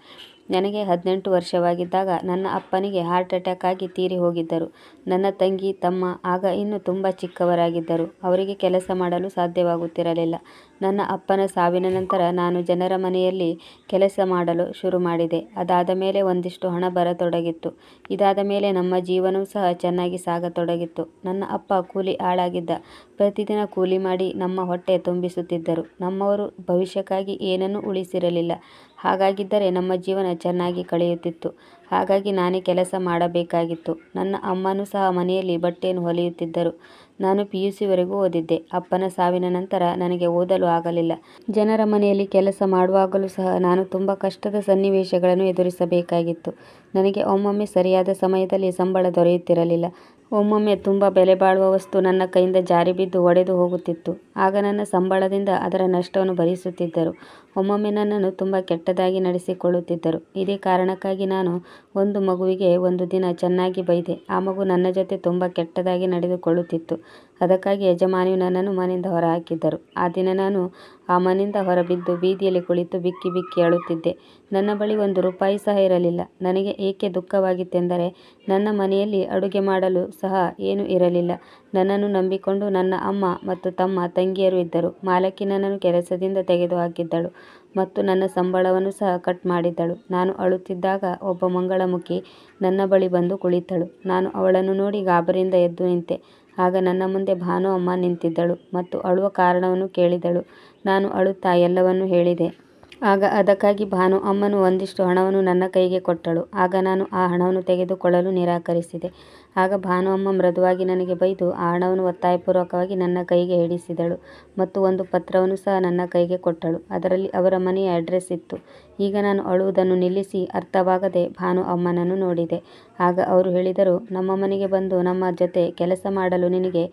ನನಗೆ 18 ವರ್ಷವಾಗಿದ್ದಾಗ ನನ್ನ ಅಪ್ಪನಿಗೆ ಹಾರ್ಟ್ ಅಟ್ಯಾಕ್ ಆಗಿ ತೀರಿ ಹೋಗಿದ್ದರು. ನನ್ನ ತಂಗಿ, ತಮ್ಮ ಆಗ ಇನ್ನೂ ತುಂಬ ಚಿಕ್ಕವರಾಗಿದ್ದರು. ಅವರಿಗೆ ಕೆಲಸ ಮಾಡಲು ಸಾಧ್ಯವಾಗುತ್ತಿರಲಿಲ್ಲ. ನನ್ನ ಅಪ್ಪನ ಸಾವಿನ ನಂತರ ನಾನು ಜನರ ಮನೆಯಲ್ಲಿ ಕೆಲಸ ಮಾಡಲು ಶುರು ಮಾಡಿದೆ. ಅದಾದ ಮೇಲೆ ಒಂದಿಷ್ಟು ಹಣ ಬರತೊಡಗಿತ್ತು. ಇದಾದ ಮೇಲೆ ನಮ್ಮ ಜೀವನವೂ ಸಹ ಚೆನ್ನಾಗಿ ಸಾಗತೊಡಗಿತ್ತು. ನನ್ನ ಅಪ್ಪ ಕೂಲಿ ಆಳಾಗಿದ್ದ. ಪ್ರತಿದಿನ ಕೂಲಿ ಮಾಡಿ ನಮ್ಮ ಹೊಟ್ಟೆ ತುಂಬಿಸುತ್ತಿದ್ದರು. ನಮ್ಮವರು ಭವಿಷ್ಯಕ್ಕಾಗಿ ಏನನ್ನೂ ಉಳಿಸಿರಲಿಲ್ಲ. ಹಾಗಾಗಿದ್ದರೆ ನಮ್ಮ ಜೀವನ ಚೆನ್ನಾಗಿ ಕಳೆಯುತ್ತಿತ್ತು. ಹಾಗಾಗಿ ನಾನೇ ಕೆಲಸ ಮಾಡಬೇಕಾಗಿತ್ತು. ನನ್ನ ಅಮ್ಮನೂ ಸಹ ಮನೆಯಲ್ಲಿ ಬಟ್ಟೆಯನ್ನು ಹೊಲಿಯುತ್ತಿದ್ದರು. ನಾನು PUC ವರೆಗೂ ಓದಿದ್ದೆ. ಅಪ್ಪನ ಸಾವಿನ ನಂತರ ನನಗೆ ಓದಲು ಆಗಲಿಲ್ಲ. ಜನರ ಮನೆಯಲ್ಲಿ ಕೆಲಸ ಮಾಡುವಾಗಲೂ ಸಹ ನಾನು ತುಂಬ ಕಷ್ಟದ ಸನ್ನಿವೇಶಗಳನ್ನು ಎದುರಿಸಬೇಕಾಗಿತ್ತು. ನನಗೆ ಒಮ್ಮೊಮ್ಮೆ ಸರಿಯಾದ ಸಮಯದಲ್ಲಿ ಸಂಬಳ ದೊರೆಯುತ್ತಿರಲಿಲ್ಲ. ಒಮ್ಮೊಮ್ಮೆ ತುಂಬ ಬೆಲೆ ಬಾಳುವ ವಸ್ತು ನನ್ನ ಕೈಯಿಂದ ಜಾರಿ ಬಿದ್ದು ಒಡೆದು ಹೋಗುತ್ತಿತ್ತು. ಆಗ ನನ್ನ ಸಂಬಳದಿಂದ ಅದರ ನಷ್ಟವನ್ನು ಭರಿಸುತ್ತಿದ್ದರು. ಒಮ್ಮೊಮ್ಮೆ ನನ್ನನ್ನು ತುಂಬ ಕೆಟ್ಟದಾಗಿ ನಡೆಸಿಕೊಳ್ಳುತ್ತಿದ್ದರು. ಇದೇ ಕಾರಣಕ್ಕಾಗಿ ನಾನು ಒಂದು ಮಗುವಿಗೆ ಒಂದು ದಿನ ಚೆನ್ನಾಗಿ ಬೈದೆ. ಆ ಮಗು ನನ್ನ ಜೊತೆ ತುಂಬ ಕೆಟ್ಟದಾಗಿ ನಡೆದುಕೊಳ್ಳುತ್ತಿತ್ತು. ಅದಕ್ಕಾಗಿ ಯಜಮಾನಿಯು ನನ್ನನ್ನು ಮನೆಯಿಂದ ಹೊರಹಾಕಿದ್ದರು. ಆ ದಿನ ನಾನು ಆ ಮನೆಯಿಂದ ಹೊರಬಿದ್ದು ಬೀದಿಯಲ್ಲಿ ಕುಳಿತು ಬಿಕ್ಕಿ ಬಿಕ್ಕಿ ಅಳುತ್ತಿದ್ದೆ. ನನ್ನ ಬಳಿ 1 ರೂಪಾಯಿ ಸಹ ಇರಲಿಲ್ಲ. ನನಗೆ ಏಕೆ ದುಃಖವಾಗಿತ್ತೆಂದರೆ ನನ್ನ ಮನೆಯಲ್ಲಿ ಅಡುಗೆ ಮಾಡಲು ಸಹ ಏನೂ ಇರಲಿಲ್ಲ. ನನ್ನನ್ನು ನಂಬಿಕೊಂಡು ನನ್ನ ಅಮ್ಮ ಮತ್ತು ತಮ್ಮ ತಂಗಿಯರು ಇದ್ದರು. ಮಾಲಕಿ ನನ್ನನ್ನು ಕೆಲಸದಿಂದ ತೆಗೆದುಹಾಕಿದ್ದಳು ಮತ್ತು ನನ್ನ ಸಂಬಳವನ್ನು ಸಹ ಕಟ್ ಮಾಡಿದ್ದಳು. ನಾನು ಅಳುತ್ತಿದ್ದಾಗ ಒಬ್ಬ ಮಂಗಳಮುಖಿ ನನ್ನ ಬಳಿ ಬಂದು ಕುಳಿತಳು. ನಾನು ಅವಳನ್ನು ನೋಡಿ ಗಾಬರಿಯಿಂದ ಎದ್ದು ನಿಂತೆ. ಆಗ ನನ್ನ ಮುಂದೆ ಭಾನು ಅಮ್ಮ ನಿಂತಿದ್ದಳು ಮತ್ತು ಅಳುವ ಕಾರಣವನ್ನು ಕೇಳಿದಳು. ನಾನು ಅಳುತ್ತಾ ಎಲ್ಲವನ್ನೂ ಹೇಳಿದೆ. ಆಗ ಅದಕ್ಕಾಗಿ ಭಾನು ಅಮ್ಮನು ಒಂದಿಷ್ಟು ಹಣವನ್ನು ನನ್ನ ಕೈಗೆ ಕೊಟ್ಟಳು. ಆಗ ನಾನು ಆ ಹಣವನ್ನು ತೆಗೆದುಕೊಳ್ಳಲು ನಿರಾಕರಿಸಿದೆ. ಆಗ ಭಾನು ಅಮ್ಮ ಮೃದುವಾಗಿ ನನಗೆ ಬೈದು ಆ ಹಣವನ್ನು ಒತ್ತಾಯಪೂರ್ವಕವಾಗಿ ನನ್ನ ಕೈಗೆ ಹಿಡಿಸಿದಳು ಮತ್ತು ಒಂದು ಪತ್ರವನ್ನು ಸಹ ನನ್ನ ಕೈಗೆ ಕೊಟ್ಟಳು. ಅದರಲ್ಲಿ ಅವರ ಮನೆಯ ಅಡ್ರೆಸ್ ಇತ್ತು. ಈಗ ನಾನು ಅಳುವುದನ್ನು ನಿಲ್ಲಿಸಿ ಅರ್ಥವಾಗದೆ ಭಾನು ಅಮ್ಮನನ್ನು ನೋಡಿದೆ. ಆಗ ಅವರು ಹೇಳಿದರು, ನಮ್ಮ ಮನೆಗೆ ಬಂದು ನಮ್ಮ ಜೊತೆ ಕೆಲಸ ಮಾಡಲು ನಿನಗೆ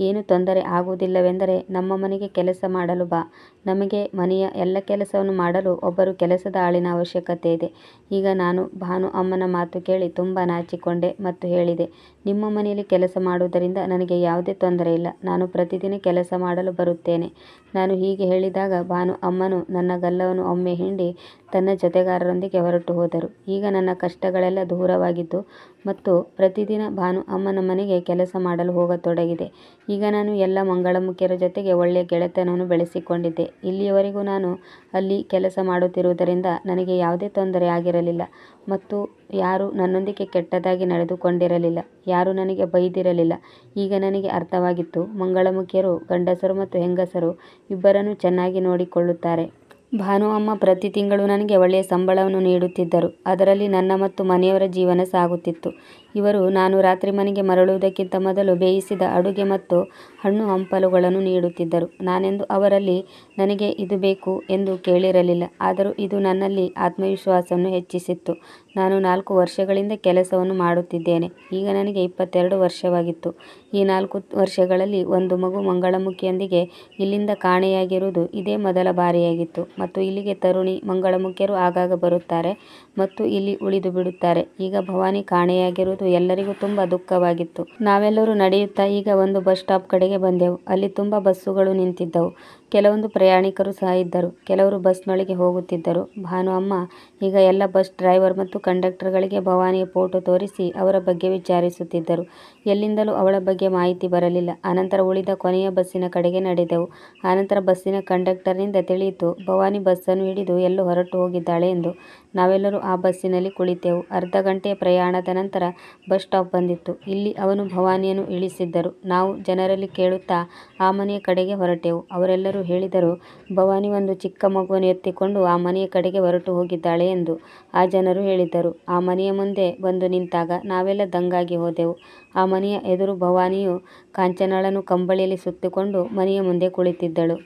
ಏನು ತೊಂದರೆ ಆಗುವುದಿಲ್ಲವೆಂದರೆ ನಮ್ಮ ಮನೆಗೆ ಕೆಲಸ ಮಾಡಲು ಬಾ. ನಮಗೆ ಮನೆಯ ಎಲ್ಲ ಕೆಲಸವನ್ನು ಮಾಡಲು ಒಬ್ಬರು ಕೆಲಸದ ಆಳಿನ ಅವಶ್ಯಕತೆ ಇದೆ. ಈಗ ನಾನು ಭಾನು ಅಮ್ಮನ ಮಾತು ಕೇಳಿ ತುಂಬ ನಾಚಿಕೊಂಡೆ ಮತ್ತು ಹೇಳಿದೆ, ನಿಮ್ಮ ಮನೆಯಲ್ಲಿ ಕೆಲಸ ಮಾಡುವುದರಿಂದ ನನಗೆ ಯಾವುದೇ ತೊಂದರೆ ಇಲ್ಲ. ನಾನು ಪ್ರತಿದಿನ ಕೆಲಸ ಮಾಡಲು ಬರುತ್ತೇನೆ. ನಾನು ಹೀಗೆ ಹೇಳಿದಾಗ ಭಾನು ಅಮ್ಮನು ನನ್ನ ಗಲ್ಲವನ್ನು ಒಮ್ಮೆ ಹಿಂಡಿ ತನ್ನ ಜೊತೆಗಾರರೊಂದಿಗೆ ಹೊರಟು ಹೋದರು. ಈಗ ನನ್ನ ಕಷ್ಟಗಳೆಲ್ಲ ದೂರವಾಗಿದ್ದು ಮತ್ತು ಪ್ರತಿದಿನ ಭಾನು ಅಮ್ಮನ ಮನೆಗೆ ಕೆಲಸ ಮಾಡಲು ಹೋಗತೊಡಗಿದೆ. ಈಗ ನಾನು ಎಲ್ಲ ಮಂಗಳಮುಖಿಯರ ಜೊತೆಗೆ ಒಳ್ಳೆಯ ಗೆಳೆತನವನ್ನು ಬೆಳೆಸಿಕೊಂಡಿದ್ದೆ. ಇಲ್ಲಿಯವರೆಗೂ ನಾನು ಅಲ್ಲಿ ಕೆಲಸ ಮಾಡುತ್ತಿರುವುದರಿಂದ ನನಗೆ ಯಾವುದೇ ತೊಂದರೆ ಆಗಿರಲಿಲ್ಲ ಮತ್ತು ಯಾರೂ ನನ್ನೊಂದಿಗೆ ಕೆಟ್ಟದಾಗಿ ನಡೆದುಕೊಂಡಿರಲಿಲ್ಲ. ಯಾರೂ ನನಗೆ ಬೈದಿರಲಿಲ್ಲ. ಈಗ ನನಗೆ ಅರ್ಥವಾಗಿತ್ತು, ಮಂಗಳಮುಖಿಯರು ಗಂಡಸರು ಮತ್ತು ಹೆಂಗಸರು ಇಬ್ಬರನ್ನೂ ಚೆನ್ನಾಗಿ ನೋಡಿಕೊಳ್ಳುತ್ತಾರೆ. ಭಾನು ಅಮ್ಮ ಪ್ರತಿ ತಿಂಗಳು ನನಗೆ ಒಳ್ಳೆಯ ಸಂಬಳವನ್ನು ನೀಡುತ್ತಿದ್ದರು. ಅದರಲ್ಲಿ ನನ್ನ ಮತ್ತು ಮನೆಯವರ ಜೀವನ ಸಾಗುತ್ತಿತ್ತು. ಇವರು ನಾನು ರಾತ್ರಿ ಮನೆಗೆ ಮರಳುವುದಕ್ಕಿಂತ ಮೊದಲು ಬೇಯಿಸಿದ ಅಡುಗೆ ಮತ್ತು ಹಣ್ಣು ಹಂಪಲುಗಳನ್ನು ನೀಡುತ್ತಿದ್ದರು. ನಾನೆಂದೂ ಅವರಲ್ಲಿ ನನಗೆ ಇದು ಬೇಕು ಎಂದು ಕೇಳಿರಲಿಲ್ಲ. ಆದರೂ ಇದು ನನ್ನಲ್ಲಿ ಆತ್ಮವಿಶ್ವಾಸವನ್ನು ಹೆಚ್ಚಿಸಿತ್ತು. ನಾನು 4 ವರ್ಷಗಳಿಂದ ಕೆಲಸವನ್ನು ಮಾಡುತ್ತಿದ್ದೇನೆ. ಈಗ ನನಗೆ 22 ವರ್ಷವಾಗಿತ್ತು. ಈ 4 ವರ್ಷಗಳಲ್ಲಿ ಒಂದು ಮಗು ಮಂಗಳಮುಖಿಯೊಂದಿಗೆ ಇಲ್ಲಿಂದ ಕಾಣೆಯಾಗಿರುವುದು ಇದೇ ಮೊದಲ ಬಾರಿಯಾಗಿತ್ತು ಮತ್ತು ಇಲ್ಲಿಗೆ ತರುಣಿ ಮಂಗಳಮುಖಿಯರು ಆಗಾಗ ಬರುತ್ತಾರೆ ಮತ್ತು ಇಲ್ಲಿ ಉಳಿದು ಬಿಡುತ್ತಾರೆ. ಈಗ ಭವಾನಿ ಕಾಣೆಯಾಗಿರುವುದು ಎಲ್ಲರಿಗೂ ತುಂಬ ದುಃಖವಾಗಿತ್ತು. ನಾವೆಲ್ಲರೂ ನಡೆಯುತ್ತಾ ಈಗ ಒಂದು ಬಸ್ ಸ್ಟಾಪ್ ಕಡೆಗೆ ಬಂದೆವು. ಅಲ್ಲಿ ತುಂಬ ಬಸ್ಸುಗಳು ನಿಂತಿದ್ದವು. ಕೆಲವೊಂದು ಪ್ರಯಾಣಿಕರು ಸಹ ಇದ್ದರು. ಕೆಲವರು ಬಸ್ನೊಳಗೆ ಹೋಗುತ್ತಿದ್ದರು. ಭಾನು ಅಮ್ಮ ಈಗ ಎಲ್ಲ ಬಸ್ ಡ್ರೈವರ್ ಮತ್ತು ಕಂಡಕ್ಟರ್ಗಳಿಗೆ ಭವಾನಿಯ ಫೋಟೋ ತೋರಿಸಿ ಅವರ ಬಗ್ಗೆ ವಿಚಾರಿಸುತ್ತಿದ್ದರು. ಎಲ್ಲಿಂದಲೂ ಅವಳ ಬಗ್ಗೆ ಮಾಹಿತಿ ಬರಲಿಲ್ಲ. ಅನಂತರ ಉಳಿದ ಕೊನೆಯ ಬಸ್ಸಿನ ಕಡೆಗೆ ನಡೆದೆವು. ಆನಂತರ ಬಸ್ಸಿನ ಕಂಡಕ್ಟರ್ನಿಂದ ತಿಳಿಯಿತು, ಭವಾನಿ ಬಸ್ಸನ್ನು ಹಿಡಿದು ಎಲ್ಲೋ ಹೊರಟು ಹೋಗಿದ್ದಾಳೆ ಎಂದು. ನಾವೆಲ್ಲರೂ ಆ ಬಸ್ಸಿನಲ್ಲಿ ಕುಳಿತೆವು. ಅರ್ಧ ಗಂಟೆಯ ಪ್ರಯಾಣದ ನಂತರ ಬಸ್ ಸ್ಟಾಪ್ ಬಂದಿತ್ತು. ಇಲ್ಲಿ ಅವನು ಭವಾನಿಯನ್ನು ಇಳಿಸಿದ್ದರು. ನಾವು ಜನರಲ್ಲಿ ಕೇಳುತ್ತಾ ಆ ಮನೆಯ ಕಡೆಗೆ ಹೊರಟೆವು. ಅವರೆಲ್ಲರೂ ಹೇಳಿದರು, ಭವಾನಿ ಒಂದು ಚಿಕ್ಕ ಮಗುವನ್ನು ಎತ್ತಿಕೊಂಡು ಆ ಮನೆಯ ಕಡೆಗೆ ಹೊರಟು ಹೋಗಿದ್ದಾಳೆ ಎಂದು. ಆ ಜನರು ಹೇಳಿದ್ದರು. ಆ ಮನೆಯ ಮುಂದೆ ಬಂದು ನಿಂತಾಗ ನಾವೆಲ್ಲ ದಂಗಾಗಿ ಹೋದೆವು. ಆ ಮನೆಯ ಎದುರು ಭವಾನಿಯು ಕಾಂಚನಾಳನ್ನು ಕಂಬಳಿಯಲ್ಲಿ ಸುತ್ತಿಕೊಂಡು ಮನೆಯ ಮುಂದೆ ಕುಳಿತಿದ್ದಳು.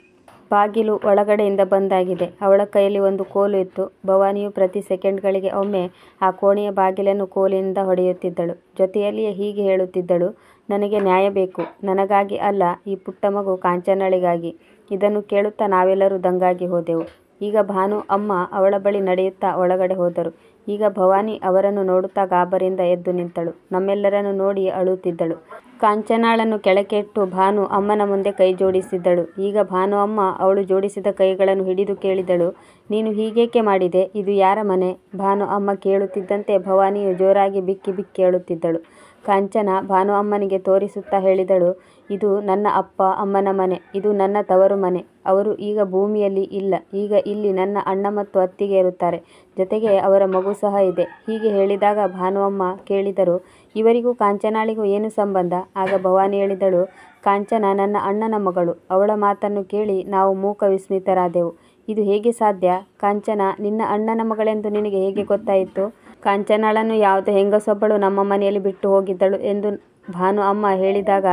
ಬಾಗಿಲು ಒಳಗಡೆಯಿಂದ ಬಂದಾಗಿದೆ. ಅವಳ ಕೈಯಲ್ಲಿ ಒಂದು ಕೋಲು ಇತ್ತು. ಭವಾನಿಯು ಪ್ರತಿ ಸೆಕೆಂಡ್ಗಳಿಗೆ ಒಮ್ಮೆ ಆ ಕೋಣೆಯ ಬಾಗಿಲನ್ನು ಕೋಲಿನಿಂದ ಹೊಡೆಯುತ್ತಿದ್ದಳು. ಜೊತೆಯಲ್ಲಿಯೇ ಹೀಗೆ ಹೇಳುತ್ತಿದ್ದಳು, ನನಗೆ ನ್ಯಾಯ ಬೇಕು, ನನಗಾಗಿ ಅಲ್ಲ, ಈ ಪುಟ್ಟ ಮಗು ಕಾಂಚನಾಳಿಗಾಗಿ. ಇದನ್ನು ಕೇಳುತ್ತಾ ನಾವೆಲ್ಲರೂ ದಂಗಾಗಿ ಹೋದೆವು. ಈಗ ಭಾನು ಅಮ್ಮ ಅವಳ ಬಳಿ ನಡೆಯುತ್ತಾ ಒಳಗಡೆ ಹೋದರು. ಈಗ ಭವಾನಿ ಅವರನ್ನು ನೋಡುತ್ತಾ ಗಾಬರಿಯಿಂದ ಎದ್ದು ನಿಂತಳು. ನಮ್ಮೆಲ್ಲರನ್ನು ನೋಡಿ ಅಳುತ್ತಿದ್ದಳು. ಕಾಂಚನಾಳನ್ನು ಕೆಳಕ್ಕೆ ಇಟ್ಟು ಭಾನು ಅಮ್ಮನ ಮುಂದೆ ಕೈ ಜೋಡಿಸಿದ್ದಳು. ಈಗ ಭಾನು ಅಮ್ಮ ಅವಳು ಜೋಡಿಸಿದ ಕೈಗಳನ್ನು ಹಿಡಿದು ಕೇಳಿದಳು, ನೀನು ಹೀಗೇಕೆ ಮಾಡಿದೆ? ಇದು ಯಾರ ಮನೆ? ಭಾನು ಅಮ್ಮ ಕೇಳುತ್ತಿದ್ದಂತೆ ಭವಾನಿಯು ಜೋರಾಗಿ ಬಿಕ್ಕಿ ಬಿಕ್ಕಿ ಅಳುತ್ತಿದ್ದಳು. ಕಾಂಚನ ಭಾನು ಅಮ್ಮನಿಗೆ ತೋರಿಸುತ್ತಾ ಹೇಳಿದಳು, ಇದು ನನ್ನ ಅಪ್ಪ ಅಮ್ಮನ ಮನೆ. ಇದು ನನ್ನ ತವರು ಮನೆ. ಅವರು ಈಗ ಭೂಮಿಯಲ್ಲಿ ಇಲ್ಲ. ಈಗ ಇಲ್ಲಿ ನನ್ನ ಅಣ್ಣ ಮತ್ತು ಅತ್ತಿಗೆ ಇರುತ್ತಾರೆ. ಜೊತೆಗೆ ಅವರ ಮಗು ಸಹ ಇದೆ. ಹೀಗೆ ಹೇಳಿದಾಗ ಭಾನು ಅಮ್ಮ ಕೇಳಿದರು, ಇವರಿಗೂ ಕಾಂಚನಾಳಿಗೂ ಏನು ಸಂಬಂಧ? ಆಗ ಭವಾನಿ ಹೇಳಿದಳು, ಕಾಂಚನ ನನ್ನ ಅಣ್ಣನ ಮಗಳು. ಅವಳ ಮಾತನ್ನು ಕೇಳಿ ನಾವು ಮೂಕ ವಿಸ್ಮಿತರಾದೆವು. ಇದು ಹೇಗೆ ಸಾಧ್ಯ? ಕಾಂಚನ ನಿನ್ನ ಅಣ್ಣನ ಮಗಳೆಂದು ನಿನಗೆ ಹೇಗೆ ಗೊತ್ತಾಯಿತು? ಕಾಂಚನಾಳನ್ನು ಯಾವುದೋ ಹೆಂಗಸೊಬ್ಬಳು ನಮ್ಮ ಮನೆಯಲ್ಲಿ ಬಿಟ್ಟು ಹೋಗಿದ್ದಳು ಎಂದು ಭಾನು ಅಮ್ಮ ಹೇಳಿದಾಗ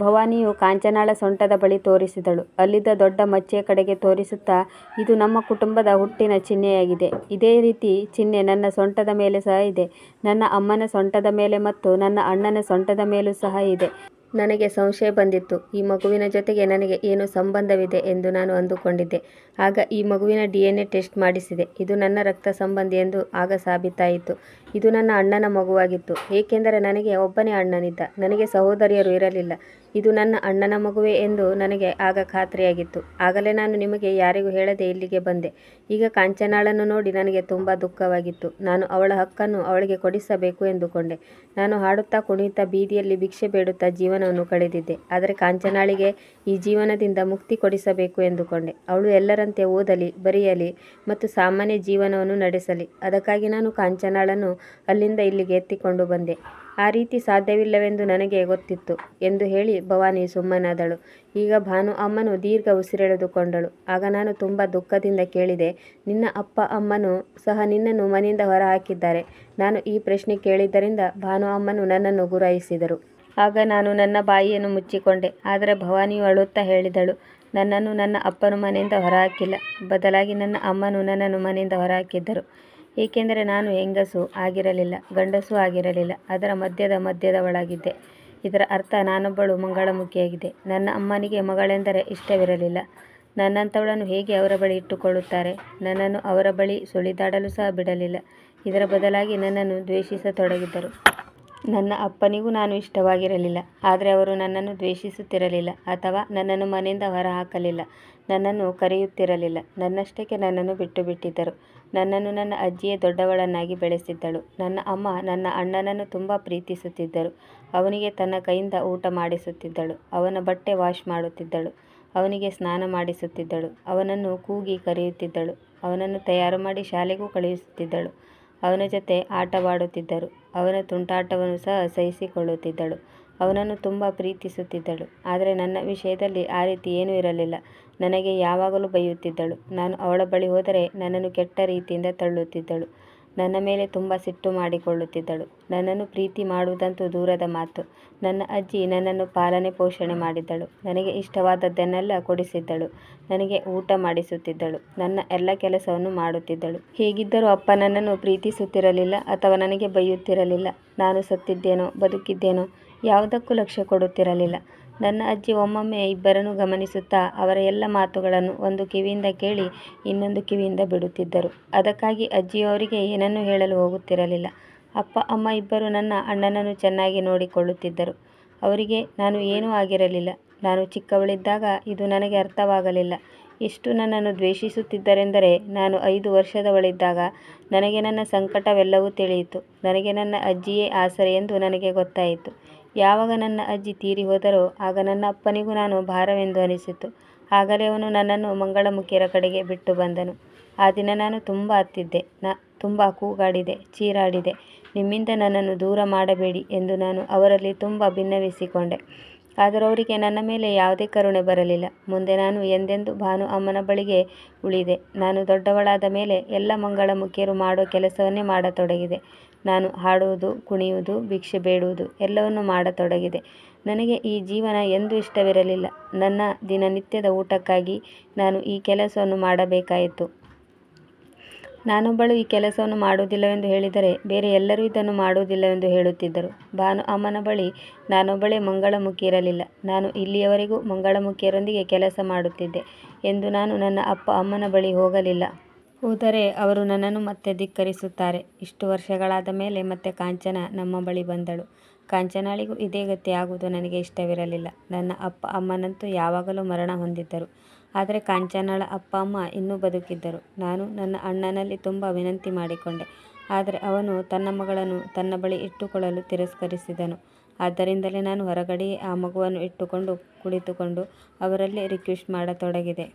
ಭವಾನಿಯು ಕಾಂಚನಾಳ ಸೊಂಟದ ಬಳಿ ತೋರಿಸಿದಳು. ಅಲ್ಲಿದ್ದ ದೊಡ್ಡ ಮಚ್ಚೆಯ ಕಡೆಗೆ ತೋರಿಸುತ್ತಾ, ಇದು ನಮ್ಮ ಕುಟುಂಬದ ಹುಟ್ಟಿನ ಚಿಹ್ನೆಯಾಗಿದೆ. ಇದೇ ರೀತಿ ಚಿಹ್ನೆ ನನ್ನ ಸೊಂಟದ ಮೇಲೆ ಸಹ ಇದೆ. ನನ್ನ ಅಮ್ಮನ ಸೊಂಟದ ಮೇಲೆ ಮತ್ತು ನನ್ನ ಅಣ್ಣನ ಸೊಂಟದ ಮೇಲೂ ಸಹ ಇದೆ. ನನಗೆ ಸಂಶಯ ಬಂದಿತ್ತು, ಈ ಮಗುವಿನ ಜೊತೆಗೆ ನನಗೆ ಏನೋ ಸಂಬಂಧವಿದೆ ಎಂದು ನಾನು ಅಂದುಕೊಂಡಿದ್ದೆ. ಆಗ ಈ ಮಗುವಿನ DNA ಟೆಸ್ಟ್ ಮಾಡಿಸಿದೆ. ಇದು ನನ್ನ ರಕ್ತ ಸಂಬಂಧಿ ಎಂದು ಆಗ ಸಾಬೀತಾಯಿತು. ಇದು ನನ್ನ ಅಣ್ಣನ ಮಗುವಾಗಿತ್ತು. ಏಕೆಂದರೆ ನನಗೆ ಒಬ್ಬನೇ ಅಣ್ಣನಿದ್ದ. ನನಗೆ ಸಹೋದರಿಯರು ಇರಲಿಲ್ಲ. ಇದು ನನ್ನ ಅಣ್ಣನ ಮಗುವೇ ಎಂದು ನನಗೆ ಆಗ ಖಾತ್ರಿಯಾಗಿತ್ತು. ಆಗಲೇ ನಾನು ನಿಮಗೆ ಯಾರಿಗೂ ಹೇಳದೆ ಇಲ್ಲಿಗೆ ಬಂದೆ. ಈಗ ಕಾಂಚನಾಳನ್ನು ನೋಡಿ ನನಗೆ ತುಂಬ ದುಃಖವಾಗಿತ್ತು. ನಾನು ಅವಳ ಹಕ್ಕನ್ನು ಅವಳಿಗೆ ಕೊಡಿಸಬೇಕು ಎಂದುಕೊಂಡೆ. ನಾನು ಹಾಡುತ್ತಾ ಕುಣಿಯುತ್ತಾ ಬೀದಿಯಲ್ಲಿ ಭಿಕ್ಷೆ ಬೇಡುತ್ತಾ ಜೀವನವನ್ನು ಕಳೆದಿದ್ದೆ. ಆದರೆ ಕಾಂಚನಾಳಿಗೆ ಈ ಜೀವನದಿಂದ ಮುಕ್ತಿ ಕೊಡಿಸಬೇಕು ಎಂದುಕೊಂಡೆ. ಅವಳು ಎಲ್ಲರಂತೆ ಓದಲಿ, ಬರೆಯಲಿ ಮತ್ತು ಸಾಮಾನ್ಯ ಜೀವನವನ್ನು ನಡೆಸಲಿ. ಅದಕ್ಕಾಗಿ ನಾನು ಕಾಂಚನಾಳನ್ನು ಅಲ್ಲಿಂದ ಇಲ್ಲಿಗೆ ಎತ್ತಿಕೊಂಡು ಬಂದೆ. ಆ ರೀತಿ ಸಾಧ್ಯವಿಲ್ಲವೆಂದು ನನಗೆ ಗೊತ್ತಿತ್ತು ಎಂದು ಹೇಳಿ ಭವಾನಿ ಸುಮ್ಮನಾದಳು. ಈಗ ಭಾನು ಅಮ್ಮನು ದೀರ್ಘ ಉಸಿರೆಳೆದುಕೊಂಡಳು. ಆಗ ನಾನು ತುಂಬ ದುಃಖದಿಂದ ಕೇಳಿದೆ, ನಿನ್ನ ಅಪ್ಪ ಅಮ್ಮನೂ ಸಹ ನಿನ್ನನ್ನು ಮನೆಯಿಂದ ಹೊರಹಾಕಿದ್ದಾರೆ? ನಾನು ಈ ಪ್ರಶ್ನೆ ಕೇಳಿದ್ದರಿಂದ ಭಾನು ಅಮ್ಮನು ನನ್ನನ್ನು ಗುರಾಯಿಸಿದರು. ಆಗ ನಾನು ನನ್ನ ಬಾಯಿಯನ್ನು ಮುಚ್ಚಿಕೊಂಡೆ. ಆದರೆ ಭವಾನಿಯು ಅಳುತ್ತಾ ಹೇಳಿದಳು, ನನ್ನನ್ನು ನನ್ನ ಅಪ್ಪನು ಮನೆಯಿಂದ ಹೊರಹಾಕಿಲ್ಲ. ಬದಲಾಗಿ ನನ್ನ ಅಮ್ಮನು ನನ್ನನ್ನು ಮನೆಯಿಂದ ಹೊರಹಾಕಿದ್ದರು. ಏಕೆಂದರೆ ನಾನು ಹೆಂಗಸೂ ಆಗಿರಲಿಲ್ಲ, ಗಂಡಸೂ ಆಗಿರಲಿಲ್ಲ, ಅದರ ಮಧ್ಯದವಳಾಗಿದ್ದೆ. ಇದರ ಅರ್ಥ ನಾನೊಬ್ಬಳು ಮಂಗಳಮುಖಿಯಾಗಿದ್ದೆ. ನನ್ನ ಅಮ್ಮನಿಗೆ ಮಗಳೆಂದರೆ ಇಷ್ಟವಿರಲಿಲ್ಲ. ನನ್ನಂಥವಳನ್ನು ಹೇಗೆ ಅವರ ಬಳಿ ಇಟ್ಟುಕೊಳ್ಳುತ್ತಾರೆ? ನನ್ನನ್ನು ಅವರ ಬಳಿ ಸುಳಿದಾಡಲು ಸಹ ಬಿಡಲಿಲ್ಲ. ಇದರ ಬದಲಾಗಿ ನನ್ನನ್ನು ದ್ವೇಷಿಸತೊಡಗಿದರು. ನನ್ನ ಅಪ್ಪನಿಗೂ ನಾನು ಇಷ್ಟವಾಗಿರಲಿಲ್ಲ. ಆದರೆ ಅವರು ನನ್ನನ್ನು ದ್ವೇಷಿಸುತ್ತಿರಲಿಲ್ಲ ಅಥವಾ ನನ್ನನ್ನು ಮನೆಯಿಂದ ಹೊರಹಾಕಲಿಲ್ಲ. ನನ್ನನ್ನು ಕರೆಯುತ್ತಿರಲಿಲ್ಲ. ನನ್ನಷ್ಟಕ್ಕೆ ನನ್ನನ್ನು ಬಿಟ್ಟುಬಿಟ್ಟಿದ್ದರು. ನನ್ನನ್ನು ನನ್ನ ಅಜ್ಜಿಯೇ ದೊಡ್ಡವಳನ್ನಾಗಿ ಬೆಳೆಸಿದ್ದಳು. ನನ್ನ ಅಮ್ಮ ನನ್ನ ಅಣ್ಣನನ್ನು ತುಂಬ ಪ್ರೀತಿಸುತ್ತಿದ್ದರು. ಅವನಿಗೆ ತನ್ನ ಕೈಯಿಂದ ಊಟ ಮಾಡಿಸುತ್ತಿದ್ದಳು. ಅವನ ಬಟ್ಟೆ ವಾಶ್ ಮಾಡುತ್ತಿದ್ದಳು. ಅವನಿಗೆ ಸ್ನಾನ ಮಾಡಿಸುತ್ತಿದ್ದಳು. ಅವನನ್ನು ಕೂಗಿ ಕರೆಯುತ್ತಿದ್ದಳು. ಅವನನ್ನು ತಯಾರು ಮಾಡಿ ಶಾಲೆಗೂ ಕಳುಹಿಸುತ್ತಿದ್ದಳು. ಅವನ ಜೊತೆ ಆಟವಾಡುತ್ತಿದ್ದರು. ಅವನ ತುಂಟಾಟವನ್ನು ಸಹ ಸಹಿಸಿಕೊಳ್ಳುತ್ತಿದ್ದಳು. ಅವನನ್ನು ತುಂಬ ಪ್ರೀತಿಸುತ್ತಿದ್ದಳು. ಆದರೆ ನನ್ನ ವಿಷಯದಲ್ಲಿ ಆ ರೀತಿ ಏನೂ ಇರಲಿಲ್ಲ. ನನಗೆ ಯಾವಾಗಲೂ ಬೈಯುತ್ತಿದ್ದಳು. ನಾನು ಅವಳ ಬಳಿ ಹೋದರೆ ನನ್ನನ್ನು ಕೆಟ್ಟ ರೀತಿಯಿಂದ ತಳ್ಳುತ್ತಿದ್ದಳು. ನನ್ನ ಮೇಲೆ ತುಂಬ ಸಿಟ್ಟು ಮಾಡಿಕೊಳ್ಳುತ್ತಿದ್ದಳು. ನನ್ನನ್ನು ಪ್ರೀತಿ ಮಾಡುವುದಂತೂ ದೂರದ ಮಾತು. ನನ್ನ ಅಜ್ಜಿ ನನ್ನನ್ನು ಪಾಲನೆ ಪೋಷಣೆ ಮಾಡಿದ್ದಳು. ನನಗೆ ಇಷ್ಟವಾದದ್ದನ್ನೆಲ್ಲ ಕೊಡಿಸಿದ್ದಳು. ನನಗೆ ಊಟ ಮಾಡಿಸುತ್ತಿದ್ದಳು. ನನ್ನ ಎಲ್ಲ ಕೆಲಸವನ್ನು ಮಾಡುತ್ತಿದ್ದಳು. ಹೇಗಿದ್ದರೂ ಅಪ್ಪ ನನ್ನನ್ನು ಪ್ರೀತಿಸುತ್ತಿರಲಿಲ್ಲ ಅಥವಾ ನನಗೆ ಬೈಯುತ್ತಿರಲಿಲ್ಲ. ನಾನು ಸತ್ತಿದ್ದೇನೋ ಬದುಕಿದ್ದೇನೋ ಯಾವುದಕ್ಕೂ ಲಕ್ಷ್ಯ ಕೊಡುತ್ತಿರಲಿಲ್ಲ. ನನ್ನ ಅಜ್ಜಿ ಒಮ್ಮೊಮ್ಮೆ ಇಬ್ಬರನ್ನು ಗಮನಿಸುತ್ತಾ ಅವರ ಎಲ್ಲ ಮಾತುಗಳನ್ನು ಒಂದು ಕಿವಿಯಿಂದ ಕೇಳಿ ಇನ್ನೊಂದು ಕಿವಿಯಿಂದ ಬಿಡುತ್ತಿದ್ದರು. ಅದಕ್ಕಾಗಿ ಅಜ್ಜಿಯವರಿಗೆ ಏನನ್ನೂ ಹೇಳಲು ಹೋಗುತ್ತಿರಲಿಲ್ಲ. ಅಪ್ಪ ಅಮ್ಮ ಇಬ್ಬರು ನನ್ನ ಅಣ್ಣನನ್ನು ಚೆನ್ನಾಗಿ ನೋಡಿಕೊಳ್ಳುತ್ತಿದ್ದರು. ಅವರಿಗೆ ನಾನು ಏನೂ ಆಗಿರಲಿಲ್ಲ. ನಾನು ಚಿಕ್ಕವಳಿದ್ದಾಗ ಇದು ನನಗೆ ಅರ್ಥವಾಗಲಿಲ್ಲ. ಎಷ್ಟು ನನ್ನನ್ನು ದ್ವೇಷಿಸುತ್ತಿದ್ದರೆಂದರೆ, ನಾನು 5 ವರ್ಷದವಳಿದ್ದಾಗ ನನಗೆ ನನ್ನ ಸಂಕಟವೆಲ್ಲವೂ ತಿಳಿಯಿತು. ನನಗೆ ನನ್ನ ಅಜ್ಜಿಯೇ ಆಸರೆ ಎಂದು ನನಗೆ ಗೊತ್ತಾಯಿತು. ಯಾವಾಗ ನನ್ನ ಅಜ್ಜಿ ತೀರಿ ಹೋದರೋ ಆಗ ನನ್ನ ಅಪ್ಪನಿಗೂ ನಾನು ಭಾರವೆಂದು ಅನಿಸಿತು. ಆಗಲೇ ಅವನು ನನ್ನನ್ನು ಮಂಗಳಮುಖಿಯರ ಕಡೆಗೆ ಬಿಟ್ಟು ಬಂದನು. ಆ ದಿನ ನಾನು ತುಂಬ ಅತ್ತಿದ್ದೆ. ತುಂಬ ಕೂಗಾಡಿದೆ, ಚೀರಾಡಿದೆ. ನಿಮ್ಮಿಂದ ನನ್ನನ್ನು ದೂರ ಮಾಡಬೇಡಿ ಎಂದು ನಾನು ಅವರಲ್ಲಿ ತುಂಬ ಭಿನ್ನವಿಸಿಕೊಂಡೆ. ಆದರೂ ಅವರಿಗೆ ನನ್ನ ಮೇಲೆ ಯಾವುದೇ ಕರುಣೆ ಬರಲಿಲ್ಲ. ಮುಂದೆ ನಾನು ಎಂದೆಂದೂ ಭಾನು ಅಮ್ಮನ ಬಳಿಗೆ ಉಳಿದೆ. ನಾನು ದೊಡ್ಡವಳಾದ ಮೇಲೆ ಎಲ್ಲ ಮಂಗಳಮುಖಿಯರು ಮಾಡುವ ಕೆಲಸವನ್ನೇ ಮಾಡತೊಡಗಿದೆ. ನಾನು ಹಾಡುವುದು, ಕುಣಿಯುವುದು, ಭಿಕ್ಷೆ ಬೇಡುವುದು ಎಲ್ಲವನ್ನೂ ಮಾಡತೊಡಗಿದೆ. ನನಗೆ ಈ ಜೀವನ ಎಂದೂ ಇಷ್ಟವಿರಲಿಲ್ಲ. ನನ್ನ ದಿನನಿತ್ಯದ ಊಟಕ್ಕಾಗಿ ನಾನು ಈ ಕೆಲಸವನ್ನು ಮಾಡಬೇಕಾಯಿತು. ನಾನೊಬ್ಬಳು ಈ ಕೆಲಸವನ್ನು ಮಾಡುವುದಿಲ್ಲವೆಂದು ಹೇಳಿದರೆ ಬೇರೆ ಎಲ್ಲರೂ ಇದನ್ನು ಮಾಡುವುದಿಲ್ಲವೆಂದು ಹೇಳುತ್ತಿದ್ದರು. ಭಾನು ಅಮ್ಮನ ಬಳಿ ನಾನೊಬ್ಬಳೇ ಮಂಗಳಮುಖಿ ಇರಲಿಲ್ಲ. ನಾನು ಇಲ್ಲಿಯವರೆಗೂ ಮಂಗಳಮುಖಿಯರೊಂದಿಗೆ ಕೆಲಸ ಮಾಡುತ್ತಿದ್ದೆ ಎಂದು ನಾನು ನನ್ನ ಅಪ್ಪ ಅಮ್ಮನ ಬಳಿ ಹೋಗಲಿಲ್ಲ. ಹೋದರೆ ಅವರು ನನ್ನನ್ನು ಮತ್ತೆ ಧಿಕ್ಕರಿಸುತ್ತಾರೆ. ಇಷ್ಟು ವರ್ಷಗಳಾದ ಮೇಲೆ ಮತ್ತೆ ಕಾಂಚನ ನಮ್ಮ ಬಳಿ ಬಂದಳು. ಕಾಂಚನಾಳಿಗೂ ಇದೇ ಗತಿ ಆಗುವುದು ನನಗೆ ಇಷ್ಟವಿರಲಿಲ್ಲ. ನನ್ನ ಅಪ್ಪ ಅಮ್ಮನಂತೂ ಯಾವಾಗಲೂ ಮರಣ ಹೊಂದಿದ್ದರು. ಆದರೆ ಕಾಂಚನಾಳ ಅಪ್ಪ ಅಮ್ಮ ಇನ್ನೂ ಬದುಕಿದ್ದರು. ನಾನು ನನ್ನ ಅಣ್ಣನಲ್ಲಿ ತುಂಬ ವಿನಂತಿ ಮಾಡಿಕೊಂಡೆ. ಆದರೆ ಅವನು ತನ್ನ ಮಗಳನ್ನು ತನ್ನ ಬಳಿ ಇಟ್ಟುಕೊಳ್ಳಲು ತಿರಸ್ಕರಿಸಿದನು. ಆದ್ದರಿಂದಲೇ ನಾನು ಹೊರಗಡೆಯೇ ಆ ಮಗುವನ್ನು ಇಟ್ಟುಕೊಂಡು ಕುಳಿತುಕೊಂಡು ಅವರಲ್ಲೇ ರಿಕ್ವೆಸ್ಟ್ ಮಾಡತೊಡಗಿದೆ.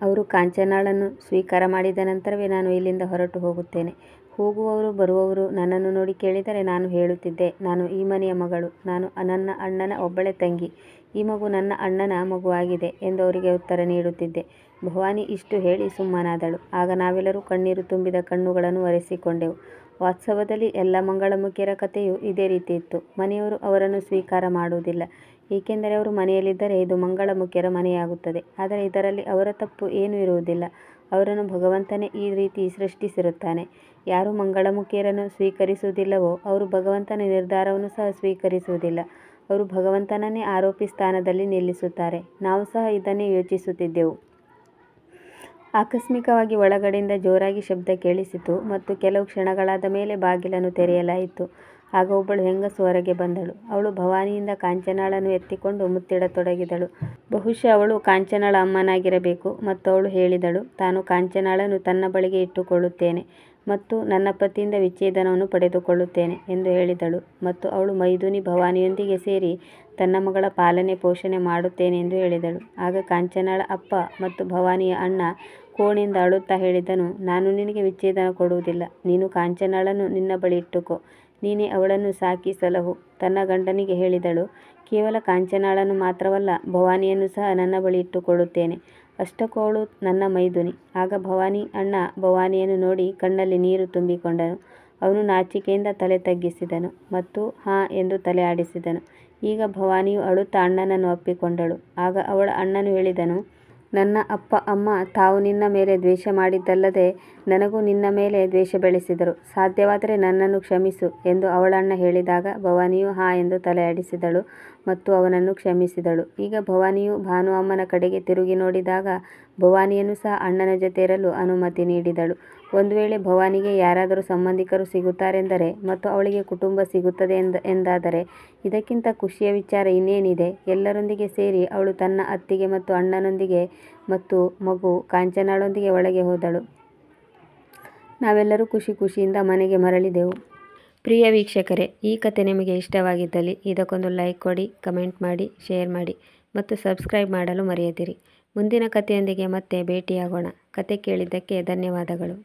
ಅವರು ಕಾಂಚನಾಳನ್ನು ಸ್ವೀಕಾರ ಮಾಡಿದ ನಂತರವೇ ನಾನು ಇಲ್ಲಿಂದ ಹೊರಟು ಹೋಗುತ್ತೇನೆ. ಹೋಗುವವರು ಬರುವವರು ನನ್ನನ್ನು ನೋಡಿ ಕೇಳಿದರೆ ನಾನು ಹೇಳುತ್ತಿದ್ದೆ, ನಾನು ಈ ಮನೆಯ ಮಗಳು, ನಾನು ನನ್ನ ಅಣ್ಣನ ಒಬ್ಬಳೇ ತಂಗಿ, ಈ ಮಗು ನನ್ನ ಅಣ್ಣನ ಮಗುವಾಗಿದೆ ಎಂದು ಅವರಿಗೆ ಉತ್ತರ ನೀಡುತ್ತಿದ್ದೆ. ಭವಾನಿ ಇಷ್ಟು ಹೇಳಿ ಸುಮ್ಮನಾದಳು. ಆಗ ನಾವೆಲ್ಲರೂ ಕಣ್ಣೀರು ತುಂಬಿದ ಕಣ್ಣುಗಳನ್ನು ಒರೆಸಿಕೊಂಡೆವು. ವಾಸ್ತವದಲ್ಲಿ ಎಲ್ಲ ಮಂಗಳಮುಖಿಯರ ಕಥೆಯೂ ಇದೇ ರೀತಿ ಇತ್ತು. ಮನೆಯವರು ಅವರನ್ನು ಸ್ವೀಕಾರ ಮಾಡುವುದಿಲ್ಲ, ಏಕೆಂದರೆ ಅವರು ಮನೆಯಲ್ಲಿದ್ದರೆ ಇದು ಮಂಗಳಮುಖಿಯರ ಮನೆಯಾಗುತ್ತದೆ. ಆದರೆ ಇದರಲ್ಲಿ ಅವರ ತಪ್ಪು ಏನೂ ಇರುವುದಿಲ್ಲ. ಅವರನ್ನು ಭಗವಂತನೇ ಈ ರೀತಿ ಸೃಷ್ಟಿಸಿರುತ್ತಾನೆ. ಯಾರು ಮಂಗಳಮುಖಿಯರನ್ನು ಸ್ವೀಕರಿಸುವುದಿಲ್ಲವೋ ಅವರು ಭಗವಂತನ ನಿರ್ಧಾರವನ್ನು ಸಹ ಸ್ವೀಕರಿಸುವುದಿಲ್ಲ. ಅವರು ಭಗವಂತನನ್ನೇ ಆರೋಪಿ ಸ್ಥಾನದಲ್ಲಿ ನಿಲ್ಲಿಸುತ್ತಾರೆ. ನಾವು ಸಹ ಇದನ್ನೇ ಯೋಚಿಸುತ್ತಿದ್ದೆವು. ಆಕಸ್ಮಿಕವಾಗಿ ಒಳಗಡೆಯಿಂದ ಜೋರಾಗಿ ಶಬ್ದ ಕೇಳಿಸಿತು ಮತ್ತು ಕೆಲವು ಕ್ಷಣಗಳಾದ ಮೇಲೆ ಬಾಗಿಲನ್ನು ತೆರೆಯಲಾಯಿತು. ಆಗ ಒಬ್ಬಳು ಹೆಂಗಸು ಹೊರಗೆ ಬಂದಳು. ಅವಳು ಭವಾನಿಯಿಂದ ಕಾಂಚನಾಳನ್ನು ಎತ್ತಿಕೊಂಡು ಮುತ್ತಿಡತೊಡಗಿದಳು. ಬಹುಶಃ ಅವಳು ಕಾಂಚನಾಳ ಅಮ್ಮನಾಗಿರಬೇಕು ಮತ್ತು ಅವಳು ಹೇಳಿದಳು, ತಾನು ಕಾಂಚನಾಳನ್ನು ತನ್ನ ಬಳಿಗೆ ಇಟ್ಟುಕೊಳ್ಳುತ್ತೇನೆ ಮತ್ತು ನನ್ನ ಪತಿಯಿಂದ ವಿಚ್ಛೇದನವನ್ನು ಪಡೆದುಕೊಳ್ಳುತ್ತೇನೆ ಎಂದು ಹೇಳಿದಳು. ಮತ್ತು ಅವಳು ಮೈದುನಿ ಭವಾನಿಯೊಂದಿಗೆ ಸೇರಿ ತನ್ನ ಮಗಳ ಪಾಲನೆ ಪೋಷಣೆ ಮಾಡುತ್ತೇನೆ ಎಂದು ಹೇಳಿದಳು. ಆಗ ಕಾಂಚನಾಳ ಅಪ್ಪ ಮತ್ತು ಭವಾನಿಯ ಅಣ್ಣ ಕೋಣೆಯಿಂದ ಅಳುತ್ತಾ ಹೇಳಿದನು, ನಾನು ನಿನಗೆ ವಿಚ್ಛೇದನ ಕೊಡುವುದಿಲ್ಲ. ನೀನು ಕಾಂಚನಾಳನ್ನು ನಿನ್ನ ಬಳಿ ಇಟ್ಟುಕೋ. ನೀನೇ ಅವಳನ್ನು ಸಾಕಿ ಸಲಹು ತನ್ನ ಗಂಡನಿಗೆ ಹೇಳಿದಳು. ಕೇವಲ ಕಾಂಚನಾಳನ್ನು ಮಾತ್ರವಲ್ಲ, ಭವಾನಿಯನ್ನು ಸಹ ನನ್ನ ಬಳಿ ಇಟ್ಟುಕೊಳ್ಳುತ್ತೇನೆ. ಅಷ್ಟಕ್ಕೂ ಅವಳು ನನ್ನ ಮೈದುನಿ. ಆಗ ಭವಾನಿ ಅಣ್ಣ ಭವಾನಿಯನ್ನು ನೋಡಿ ಕಣ್ಣಲ್ಲಿ ನೀರು ತುಂಬಿಕೊಂಡನು. ಅವನು ನಾಚಿಕೆಯಿಂದ ತಲೆ ತಗ್ಗಿಸಿದನು ಮತ್ತು ಹಾಂ ಎಂದು ತಲೆ ಆಡಿಸಿದನು. ಈಗ ಭವಾನಿಯು ಅಳುತ್ತಾ ಅಣ್ಣನನ್ನು ಅಪ್ಪಿಕೊಂಡಳು. ಆಗ ಅವಳ ಅಣ್ಣನು ಹೇಳಿದನು, ನನ್ನ ಅಪ್ಪ ಅಮ್ಮ ತಾವು ನಿನ್ನ ಮೇಲೆ ದ್ವೇಷ ಮಾಡಿದ್ದಲ್ಲದೆ ನನಗೂ ನಿನ್ನ ಮೇಲೆ ದ್ವೇಷ ಬೆಳೆಸಿದರು. ಸಾಧ್ಯವಾದರೆ ನನ್ನನ್ನು ಕ್ಷಮಿಸು ಎಂದು ಅವಳಣ್ಣ ಹೇಳಿದಾಗ ಭವಾನಿಯು ಹಾಂ ಎಂದು ತಲೆ ಆಡಿಸಿದಳು ಮತ್ತು ಅವನನ್ನು ಕ್ಷಮಿಸಿದಳು. ಈಗ ಭವಾನಿಯು ಭಾನು ಅಮ್ಮನ ಕಡೆಗೆ ತಿರುಗಿ ನೋಡಿದಾಗ ಭವಾನಿಯನ್ನು ಸಹ ಅಣ್ಣನ ಜೊತೆ ಇರಲು ಅನುಮತಿ ನೀಡಿದಳು. ಒಂದು ವೇಳೆ ಭವಾನಿಗೆ ಯಾರಾದರೂ ಸಂಬಂಧಿಕರು ಸಿಗುತ್ತಾರೆಂದರೆ ಮತ್ತು ಅವಳಿಗೆ ಕುಟುಂಬ ಸಿಗುತ್ತದೆ ಎಂದಾದರೆ ಇದಕ್ಕಿಂತ ಖುಷಿಯ ವಿಚಾರ ಇನ್ನೇನಿದೆ. ಎಲ್ಲರೊಂದಿಗೆ ಸೇರಿ ಅವಳು ತನ್ನ ಅತ್ತಿಗೆ ಮತ್ತು ಅಣ್ಣನೊಂದಿಗೆ ಮತ್ತು ಮಗು ಕಾಂಚನಾಳೊಂದಿಗೆ ಒಳಗೆ ಹೋದಳು. ನಾವೆಲ್ಲರೂ ಖುಷಿಯಿಂದ ಮನೆಗೆ ಮರಳಿದೆವು. ಪ್ರಿಯ ವೀಕ್ಷಕರೇ, ಈ ಕತೆ ನಿಮಗೆ ಇಷ್ಟವಾಗಿದ್ದಲ್ಲಿ ಇದಕ್ಕೊಂದು ಲೈಕ್ ಕೊಡಿ, ಕಮೆಂಟ್ ಮಾಡಿ, ಶೇರ್ ಮಾಡಿ ಮತ್ತು ಸಬ್ಸ್ಕ್ರೈಬ್ ಮಾಡಲು ಮರೆಯದಿರಿ. ಮುಂದಿನ ಕಥೆಯೊಂದಿಗೆ ಮತ್ತೆ ಭೇಟಿಯಾಗೋಣ. ಕತೆ ಕೇಳಿದ್ದಕ್ಕೆ ಧನ್ಯವಾದಗಳು.